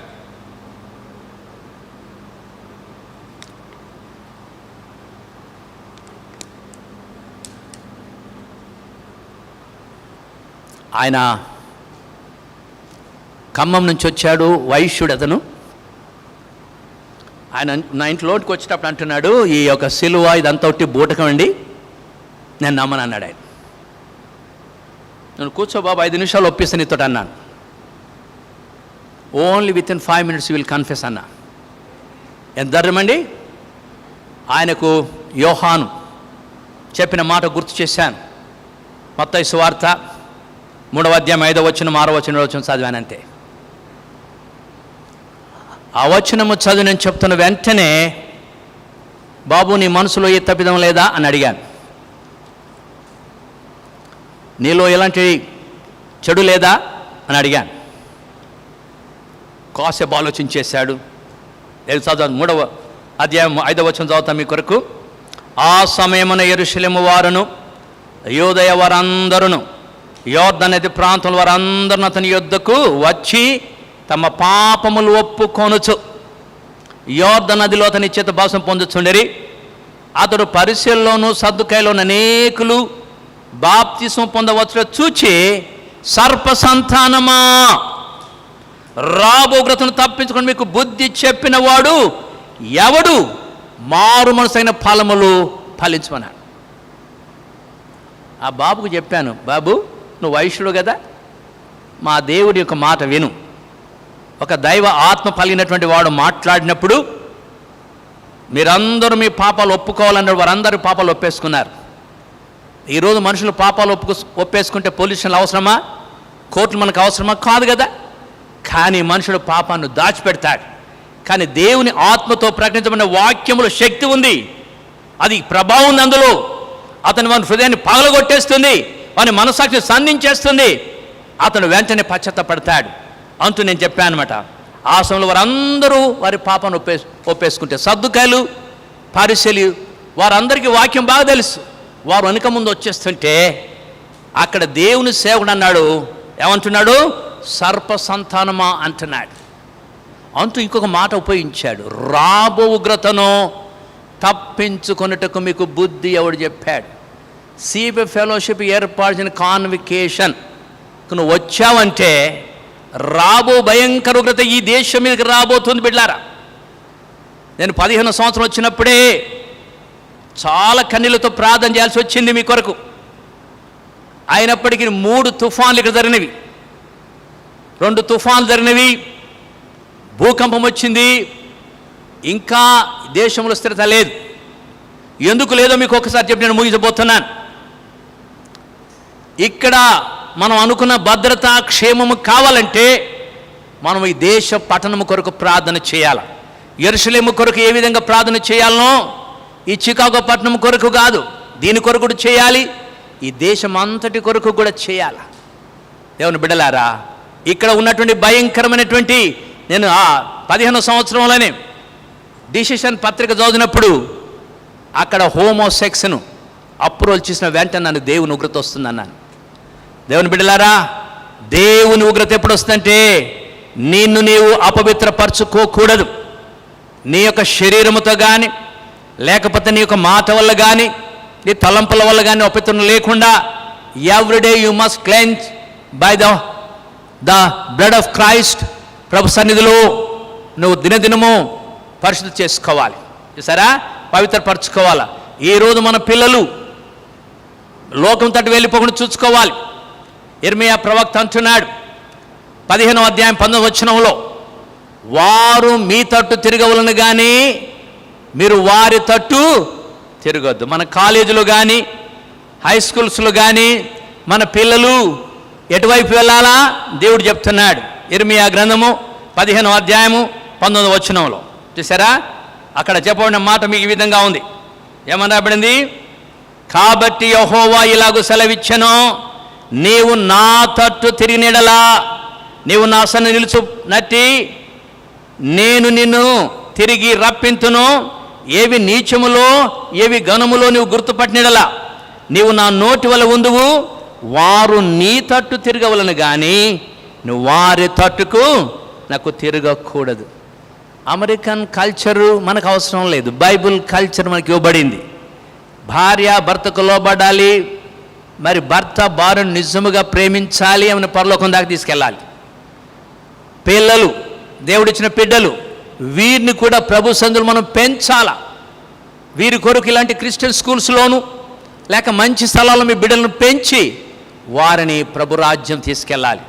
A: ఆయన ఖమ్మం నుంచి వచ్చాడు, వైశ్యుడు అతను. ఆయన నా ఇంట్లోకి వచ్చేటప్పుడు అంటున్నాడు, ఈ యొక్క సిలువ ఇదంతా ఒకటి బూటకం అండి, నేను నమ్మను అన్నాడు. ఆయన నేను కూర్చో బాబు 5 నిమిషాలు ఒప్పిస్తాను నీతో అన్నాను. Only within 5 minutes will confess అన్నా. ఎంత ధర్మండి! ఆయనకు యోహాను చెప్పిన మాట గుర్తు చేశాను. మత్తయి సువార్త 3వ అధ్యాయం 5వ వచనం 6వ వచనం చదివానంతే. ఆ వచనము చదివి నేను చెప్తున్న వెంటనే, బాబు నీ మనసులో ఏ తప్పిదం లేదా అని అడిగాను. నీలో ఎలాంటి చెడు లేదా అని అడిగాను. కాసేపు ఆలోచించేశాడు. చదువు 3వ అధ్యాయం 5వ వచనం చదువుతాం మీ కొరకు. ఆ సమయమున యెరూషలేము వారును యూదయ వారందరూ యోర్దాను నది ప్రాంతంలో వారందరూ అతని యొద్దకు వచ్చి తమ పాపములు ఒప్పుకొనుచు యోర్దాను నదిలో అతని చేత బాసం పొందుచుండేరి. అతడు పరిసెల్లోను సద్దుకాయలోను అనేకులు బాప్తిసం పొందవచ్చు చూచి, సర్ప సంతానమా, రాబోగ్రతను తప్పించుకొని మీకు బుద్ధి చెప్పిన వాడు ఎవడు? మారు మనసైన ఫలములు ఫలించమన్నాడు. ఆ బాబుకు చెప్పాను, బాబు నువ్వు వైశ్యుడు కదా, మా దేవుడి యొక్క మాట విను. ఒక దైవ ఆత్మ కలిగినటువంటి వాడు మాట్లాడినప్పుడు మీరందరూ మీ పాపాలు ఒప్పుకోవాలన్నాడు. వారందరూ పాపాలు ఒప్పేసుకున్నారు. ఈరోజు మనుషులు పాపాలు ఒప్పేసుకుంటే పోలీసులు అవసరమా? కోర్టులు మనకు అవసరమా? కాదు కదా. కానీ మనుషుడు పాపాన్ని దాచిపెడతాడు. కానీ దేవుని ఆత్మతో ప్రకటించబడిన వాక్యములో శక్తి ఉంది, అది ప్రభావం ఉంది. అందులో అతను మన హృదయాన్ని పగలగొట్టేస్తుంది, వాని మనసాక్షిని సంధించేస్తుంది. అతను వెంటనే పశ్చాత్తపడతాడు అంటూ నేను చెప్పాను అనమాట. ఆ సమయంలో వారందరూ వారి పాపాన్ని ఒప్పేసుకుంటే, సద్దుకాయలు పరిసెలు వారందరికీ వాక్యం బాగా తెలుసు. వారు వెనుక ముందు వచ్చేస్తుంటే అక్కడ దేవుని సేవకుడు అన్నాడు, ఏమంటున్నాడు? సర్ప సంతానమా అంటున్నాడు. అంటూ ఇంకొక మాట ఉపయోగించాడు, రాబో ఉగ్రతను తప్పించుకొనుటకు మీకు బుద్ధి ఎవడు చెప్పాడు? సిబి ఫెలోషిప్ ఏర్పాటు కాన్వికేషన్ నువ్వు వచ్చావంటే రాబో భయంకర ఉగ్రత ఈ దేశం మీదకి రాబోతుంది బిడ్లారా. నేను 15 సంవత్సరం వచ్చినప్పుడే చాలా కన్నీళ్లతో ప్రార్థన చేయాల్సి వచ్చింది మీ కొరకు. అయినప్పటికీ 3 తుఫాన్లు ఇక్కడ జరిగినవి, 2 తుఫాన్లు జరిగినవి, భూకంపం వచ్చింది. ఇంకా దేశంలో స్థిరత లేదు. ఎందుకు లేదో మీకు ఒకసారి చెప్పి నేను ముగించబోతున్నాను. ఇక్కడ మనం అనుకున్న భద్రత క్షేమము కావాలంటే మనం ఈ దేశ పట్టణము కొరకు ప్రార్థన చేయాలి. యెరూషలేము కొరకు ఏ విధంగా ప్రార్థన చేయాలనో ఈ చికాగో పట్టణం కొరకు కాదు, దీని కొరకు కూడా చేయాలి, ఈ దేశం అంతటి కొరకు కూడా చేయాలి. దేవుని బిడ్డలారా, ఇక్కడ ఉన్నటువంటి భయంకరమైనటువంటి, నేను 15వ సంవత్సరంలోనే డిసిషన్ పత్రిక చదివినప్పుడు అక్కడ హోమోసెక్స్ను అప్రూవల్ చేసిన వెంటనే నన్ను దేవుని ఉగ్రత వస్తుందన్నాను. దేవుని బిడ్డలారా, దేవుని ఉగ్రత ఎప్పుడు వస్తుందంటే నిన్ను నీవు అపవిత్రపరచుకోకూడదు. నీ యొక్క శరీరముతో కానీ, లేకపోతే నీ యొక్క మాట వల్ల కానీ, నీ తలంపుల వల్ల కానీ అపవిత్రం లేకుండా everyday you must cleanse by the blood of Christ. ప్రభు సన్నిధిలో నువ్వు దినదినము పరిశుద్ధి చేసుకోవాలి, చూసారా, పవిత్రపరచుకోవాలా. ఈరోజు మన పిల్లలు లోకం తట్టు వెళ్ళిపోకుండా చూసుకోవాలి. ఇర్మియా ప్రవక్త అంటున్నాడు 15వ అధ్యాయం 19వ వచనంలో, వారు మీ తట్టు తిరగవలను కానీ మీరు వారి తట్టు తిరగొద్దు. మన కాలేజీలో కానీ హై స్కూల్స్లో కానీ మన పిల్లలు ఎటువైపు వెళ్ళాలా దేవుడు చెప్తున్నాడు. ఇర్మియా గ్రంథము 15వ అధ్యాయము 19వ వచనంలో చూసారా, అక్కడ చెప్పబడిన మాట మీకు ఈ విధంగా ఉంది. ఏమని రాబడింది? కాబట్టి యెహోవా ఇలాగూ సెలవిచ్చెను, నీవు నా తట్టు తిరిగినెడలా, నీవు నా సన్నిధిని నిలుచునట్టి నేను నిన్ను తిరిగి రప్పింతును. ఏవి నీచములో ఏవి ఘనములో నీవు గుర్తుపట్టినడలా నీవు నా నోటి వల్ల ఉందువు. వారు నీ తట్టు తిరగవలను కానీ నువ్వు వారి తట్టుకు నాకు తిరగకూడదు. అమెరికన్ కల్చరు మనకు అవసరం లేదు, బైబిల్ కల్చర్ మనకి ఇవ్వబడింది. భార్య భర్తకు లోబడాలి, మరి భర్త భార్యను నిజముగా ప్రేమించాలి, ఆమెను పరలోకం దాకా తీసుకెళ్ళాలి. పిల్లలు, దేవుడిచ్చిన బిడ్డలు, వీరిని కూడా ప్రభు సందులు మనం పెంచాలా. వీరి కొరకు ఇలాంటి క్రిస్టియన్ స్కూల్స్లోను లేక మంచి స్థలాల్లో మీ బిడ్డలను పెంచి వారిని ప్రభు రాజ్యం తీసుకెళ్ళాలి.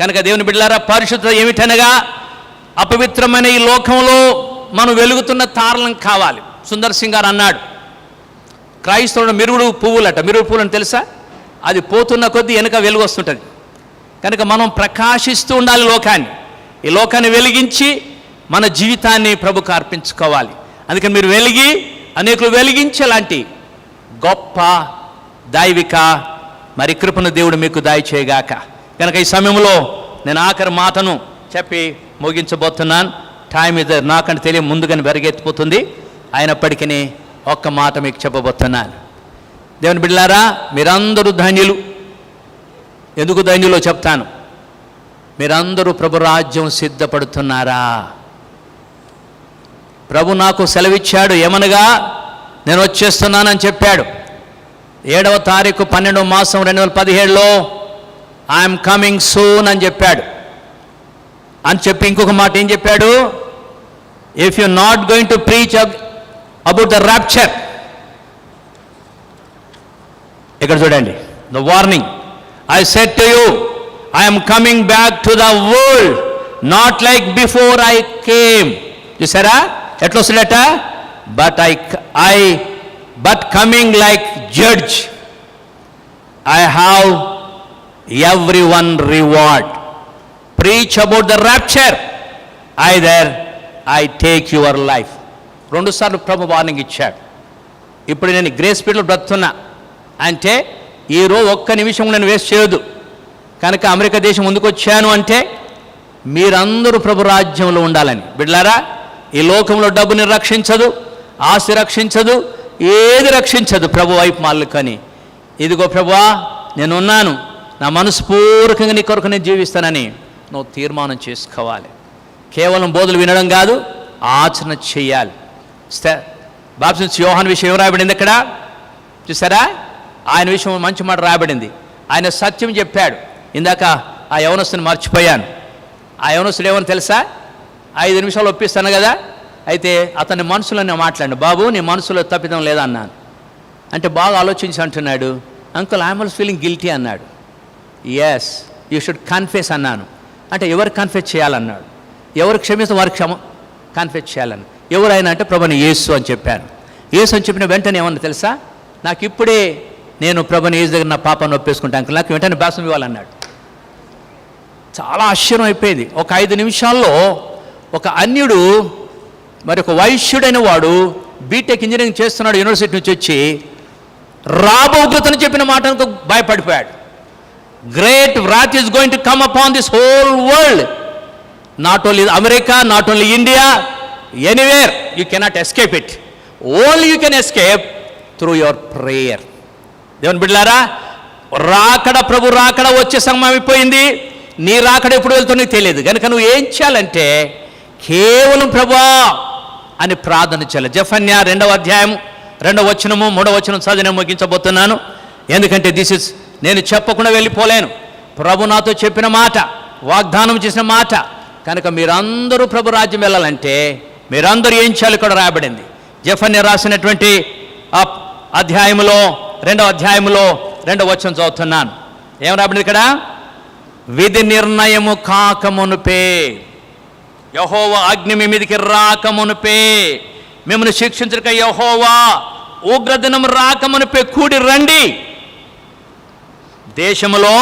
A: కనుక దేవుని బిడ్డలారా, పరిశుద్ధత ఏమిటనగా అపవిత్రమైన ఈ లోకంలో మనం వెలుగుతున్న తారలం కావాలి. సుందర్ సింగ్ గారు అన్నాడు, క్రైస్తవుడు మిరుగుడు పువ్వులట. మిరుగుడు పువ్వులు అని తెలుసా? అది పోతున్న కొద్దీ వెనుక వెలుగు వస్తుంటుంది. కనుక మనం ప్రకాశిస్తూ ఉండాలి లోకాన్ని. ఈ లోకాన్ని వెలిగించి మన జీవితాన్ని ప్రభుకు అర్పించుకోవాలి. అందుకని మీరు వెలిగి అనేకులు వెలిగించేలాంటి గొప్ప దైవిక మరి కృపను దేవుడు మీకు దయచేయగాక. కనుక ఈ సమయంలో నేను ఆఖరి మాటను చెప్పి ముగించబోతున్నాను. టైం ఇది నాకంటే తెలియ ముందుగానే పెరిగెత్తిపోతుంది. అయినప్పటికీ ఒక్క మాట మీకు చెప్పబోతున్నాను. దేవుని బిడ్డలారా, మీరందరూ ధన్యులు. ఎందుకు ధన్యులో చెప్తాను. మీరందరూ ప్రభు రాజ్యం సిద్ధపడుతున్నారా? ప్రభు నాకు సెలవిచ్చాడు, ఏమనగా నేను వచ్చేస్తున్నానని చెప్పాడు. 7వ తారీఖు 12వ మాసం 2017లో ఐఎమ్ కమింగ్ సూన్ అని చెప్పాడు. అని చెప్పి ఇంకొక మాట ఏం చెప్పాడు? If you not going to preach about the rapture, ఇక్కడ చూడండి, the warning, I said to you I am coming back to the world not like before I came. చూసారా ఎట్లా వస్తుందట? but coming like judge. I have everyone reward. Preach about the rapture, either I take your life. 2 సార్లు ప్రభు వార్నింగ్ ఇచ్చాడు. ఇప్పుడు నేను గ్రేస్ పీరియడ్లో బ్రతున్నా అంటే ఈరోజు ఒక్క నిమిషం నేను వేస్ట్ చేయొద్దు. కనుక అమెరికా దేశం ముందుకు వచ్చాను అంటే మీరందరూ ప్రభు రాజ్యంలో ఉండాలని. బిడ్డలారా, ఈ లోకంలో డబ్బుని రక్షించదు, ఆస్తి రక్షించదు, ఏది రక్షించదు ప్రభు వైపు మళ్ళుకొని. ఇదిగో ప్రభువా నేను ఉన్నాను, నా మనస్ఫూర్తిగా నీ కొరకు నేను జీవిస్తానని నువ్వు తీర్మానం చేసుకోవాలి. కేవలం బోధలు వినడం కాదు, ఆచరణ చేయాలి. బాప్తిస్మం యోహాను విషయం ఏం రాయబడింది ఇక్కడ చూసారా? ఆయన విషయం మంచి మాట రాయబడింది. ఆయన సత్యం చెప్పాడు. ఇందాక ఆ యవనస్తుని మర్చిపోయాను. ఆ యవనస్తుడు ఏమని తెలుసా? 5 నిమిషాలు ఒప్పిస్తాను కదా, అయితే అతని మనసులో నేను మాట్లాడు, బాబు నీ మనసులో తప్పిదం లేదా అన్నాను. అంటే బాగా ఆలోచించి అంటున్నాడు, uncle I'm also feeling guilty అన్నాడు. ఎస్ యూ షుడ్ కన్ఫెస్ అన్నాను. అంటే ఎవరు కన్ఫెస్ చేయాలన్నాడు. ఎవరు క్షమిస్తే వారికి కన్ఫెస్ చేయాలని. ఎవరైనా అంటే ప్రభుని యేసు అని చెప్పాను. యేసు అని చెప్పిన వెంటనే ఏమన్నా తెలుసా? నాకు ఇప్పుడే నేను ప్రభుని ఏజ్ దగ్గర నా పాపను ఒప్పేసుకుంటాను, నాకు వెంటనే బాప్తిసం ఇవ్వాలన్నాడు. చాలా ఆశ్చర్యం అయిపోయింది. ఒక 5 నిమిషాల్లో ఒక అన్యుడు, మరి ఒక వైశ్యుడైన వాడు బీటెక్ ఇంజనీరింగ్ చేస్తున్నాడు, యూనివర్సిటీ నుంచి వచ్చి రాబోగుతని చెప్పిన మాటకు భయపడిపోయాడు. Great wrath is going to come upon this whole world, not only America, not only India, anywhere you cannot escape it. Only you can escape through your prayer. దేవుని బిడ్డలారా, రాకడ, ప్రభు రాకడ వచ్చే సమయం అయిపోయింది. నీ రాకడ ఎప్పుడు వెళ్తుందో తెలియదు కనుక నువ్వు ఏం చేయాలంటే కేవలం ప్రభువా అని ప్రార్థన చేయాలి. జెఫన్యా 2వ అధ్యాయం 2వ వచనము 3వ వచనం చదివి నేను ముగించబోతున్నాను. ఎందుకంటే నేను చెప్పకుండా వెళ్ళిపోలేను. ప్రభు నాతో చెప్పిన మాట, వాగ్దానం చేసిన మాట కనుక మీరందరూ ప్రభు రాజ్యం వెళ్ళాలంటే మీరందరూ ఏం చేయాలి ఇక్కడ రాయబడింది. జెఫన్యా రాసినటువంటి అధ్యాయంలో 2వ అధ్యాయంలో 2వ వచనం చదువుతున్నాను. ఏం రాబడింది ఇక్కడ? విధి నిర్ణయము కాకమునుపే, యెహోవా అగ్ని మీ మీదికి రాకమునుపే, మిమ్మల్ని శిక్షించక యెహోవా ఉగ్రదినం రాకమునుపే కూడి రండి. దేశములో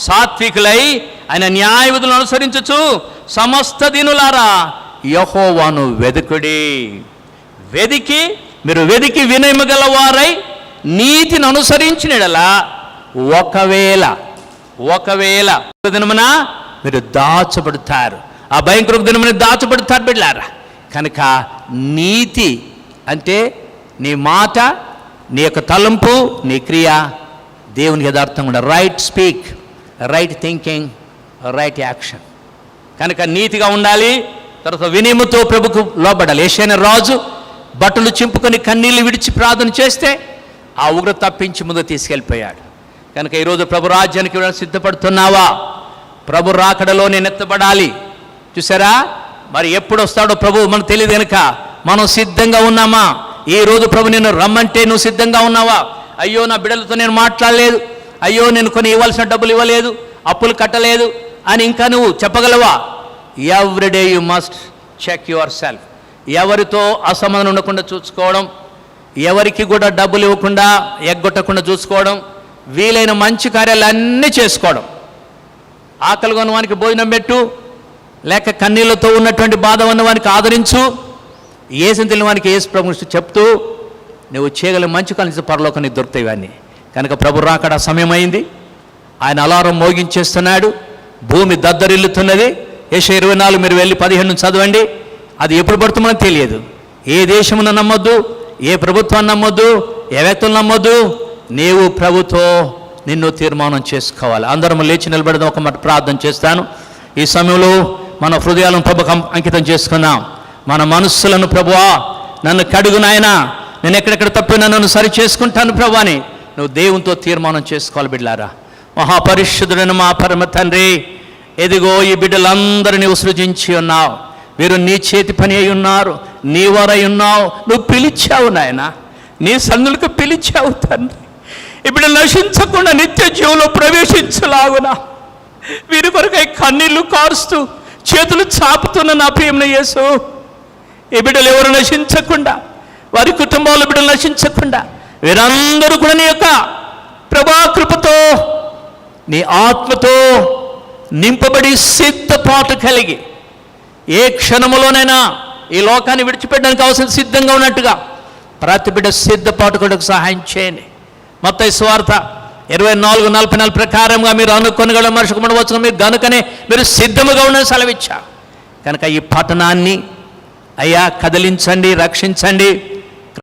A: సాత్వికులై ఆయన న్యాయ విధులను అనుసరించుచు సమస్త దినులారా యెహోవాను వెదుకుడి. మీరు వెదికి వినయము గలవారై నీతిని అనుసరించిన యెడల ఒకవేళ దినమున మీరు దాచబడతారు. ఆ భయంకర దినమున దాచబడతారు బిడ్డలారా. కనుక నీతి అంటే నీ మాట, నీ యొక్క తలంపు, నీ క్రియ దేవునికి యథార్థంగా ఉండాలి. Right speak, right thinking, right action. కనుక నీతిగా ఉండాలి. తర్వాత వినయముతో ప్రభుకు లోబడాలి. యెషయా రాజు బట్టలు చింపుకొని కన్నీళ్లు విడిచి ప్రార్థన చేస్తే ఆ ఉగ్రత తప్పించి ముందు తీసుకెళ్ళిపోయాడు. కనుక ఈరోజు ప్రభు రాజ్యానికి సిద్ధపడుతున్నావా? ప్రభు రాకడలో నేను ఎత్తబడాలి. చూసారా, మరి ఎప్పుడు వస్తాడో ప్రభు మనకు తెలియదు కనుక మనం సిద్ధంగా ఉన్నామా? ఈరోజు ప్రభు నేను రమ్మంటే నువ్వు సిద్ధంగా ఉన్నావా? అయ్యో నా బిడ్డలతో నేను మాట్లాడలేదు, అయ్యో నేను కొన్ని ఇవ్వాల్సిన డబ్బులు ఇవ్వలేదు, అప్పులు కట్టలేదు అని ఇంకా నువ్వు చెప్పగలవా? Every day you must check yourself. ఎవరితో అసమాధానం ఉండకుండా చూసుకోవడం, ఎవరికి కూడా డబ్బులు ఇవ్వకుండా ఎగ్గొట్టకుండా చూసుకోవడం, వీలైన మంచి కార్యాలన్నీ చేసుకోవడం. ఆకలిగా ఉన్న వానికి భోజనం పెట్టు, లేక కన్నీళ్లతో ఉన్నటువంటి బాధ ఉన్న వానికి ఆదరించు, ఏసుని తెలియని వానికి ఏసు ప్రభు చెప్తూ నువ్వు చేయగలిగిన మంచి కలిసి పరలోకానికి దొరుకుతాయి ఇవన్నీ. కనుక ప్రభు రాకడ సమయం అయింది. ఆయన అలారం మోగించేస్తున్నాడు. భూమి దద్దరిల్లుతున్నది. యెషయా 24 మీరు వెళ్ళి 15 చదవండి. అది ఎప్పుడు పడుతుందో తెలియదు. ఏ దేశమును నమ్మొద్దు, ఏ ప్రభుత్వాన్ని నమ్మొద్దు, ఏ వ్యక్తులు నమ్మొద్దు. నీవు ప్రభుతో నిన్ను తీర్మానం చేసుకోవాలి. అందరం లేచి నిలబడదాం. ఒక మాట ప్రార్థన చేస్తాను. ఈ సమయంలో మన హృదయాలను ప్రభుకు అంకితం చేసుకుందాం. మన మనస్సులను ప్రభువా నన్ను కడుగు నాయనా, నేను ఎక్కడెక్కడ తప్పినా నన్ను సరి చేసుకుంటాను ప్రభు అని నువ్వు దేవునితో తీర్మానం చేసుకోవాలి. బిడ్డలారా, మహాపరిశుద్ధుడైన మా పరమ తండ్రి, ఎదిగో ఈ బిడ్డలందరినీ సృజించి ఉన్నావు. వీరు నీ చేతి పని అయి ఉన్నారు, నీ వారై ఉన్నావు. నువ్వు పిలిచావు నాయన, నీ సన్నులకు పిలిచావు తండ్రి. ఈ బిడ్డలు నశించకుండా నిత్య జీవంలో ప్రవేశించలాగునా వీరి కొరకై కన్నీళ్లు కారుస్తూ చేతులు చాపుతున్న నా ప్రియమైన యేసు, ఈ బిడ్డలు ఎవరు నశించకుండా, వారి కుటుంబాల బిడ్డలు నశించకుండా వీరందరూ కూడా నీ యొక్క ప్రభాకృపతో నీ ఆత్మతో నింపబడి సిద్ధపాటు కలిగి ఏ క్షణములోనైనా ఈ లోకాన్ని విడిచిపెట్టడానికి అవసరం సిద్ధంగా ఉన్నట్టుగా ప్రతి బిడ్డ సిద్ధపాటు కూడా సహాయం చేయండి. మత్తయి సువార్త 24:44 ప్రకారంగా మీరు అనుకొనగల మనుషుకు మీరు గనుకనే మీరు సిద్ధముగా ఉండని సెలవిచ్చారు. కనుక ఈ పట్టణాన్ని అయ్యా కదిలించండి, రక్షించండి.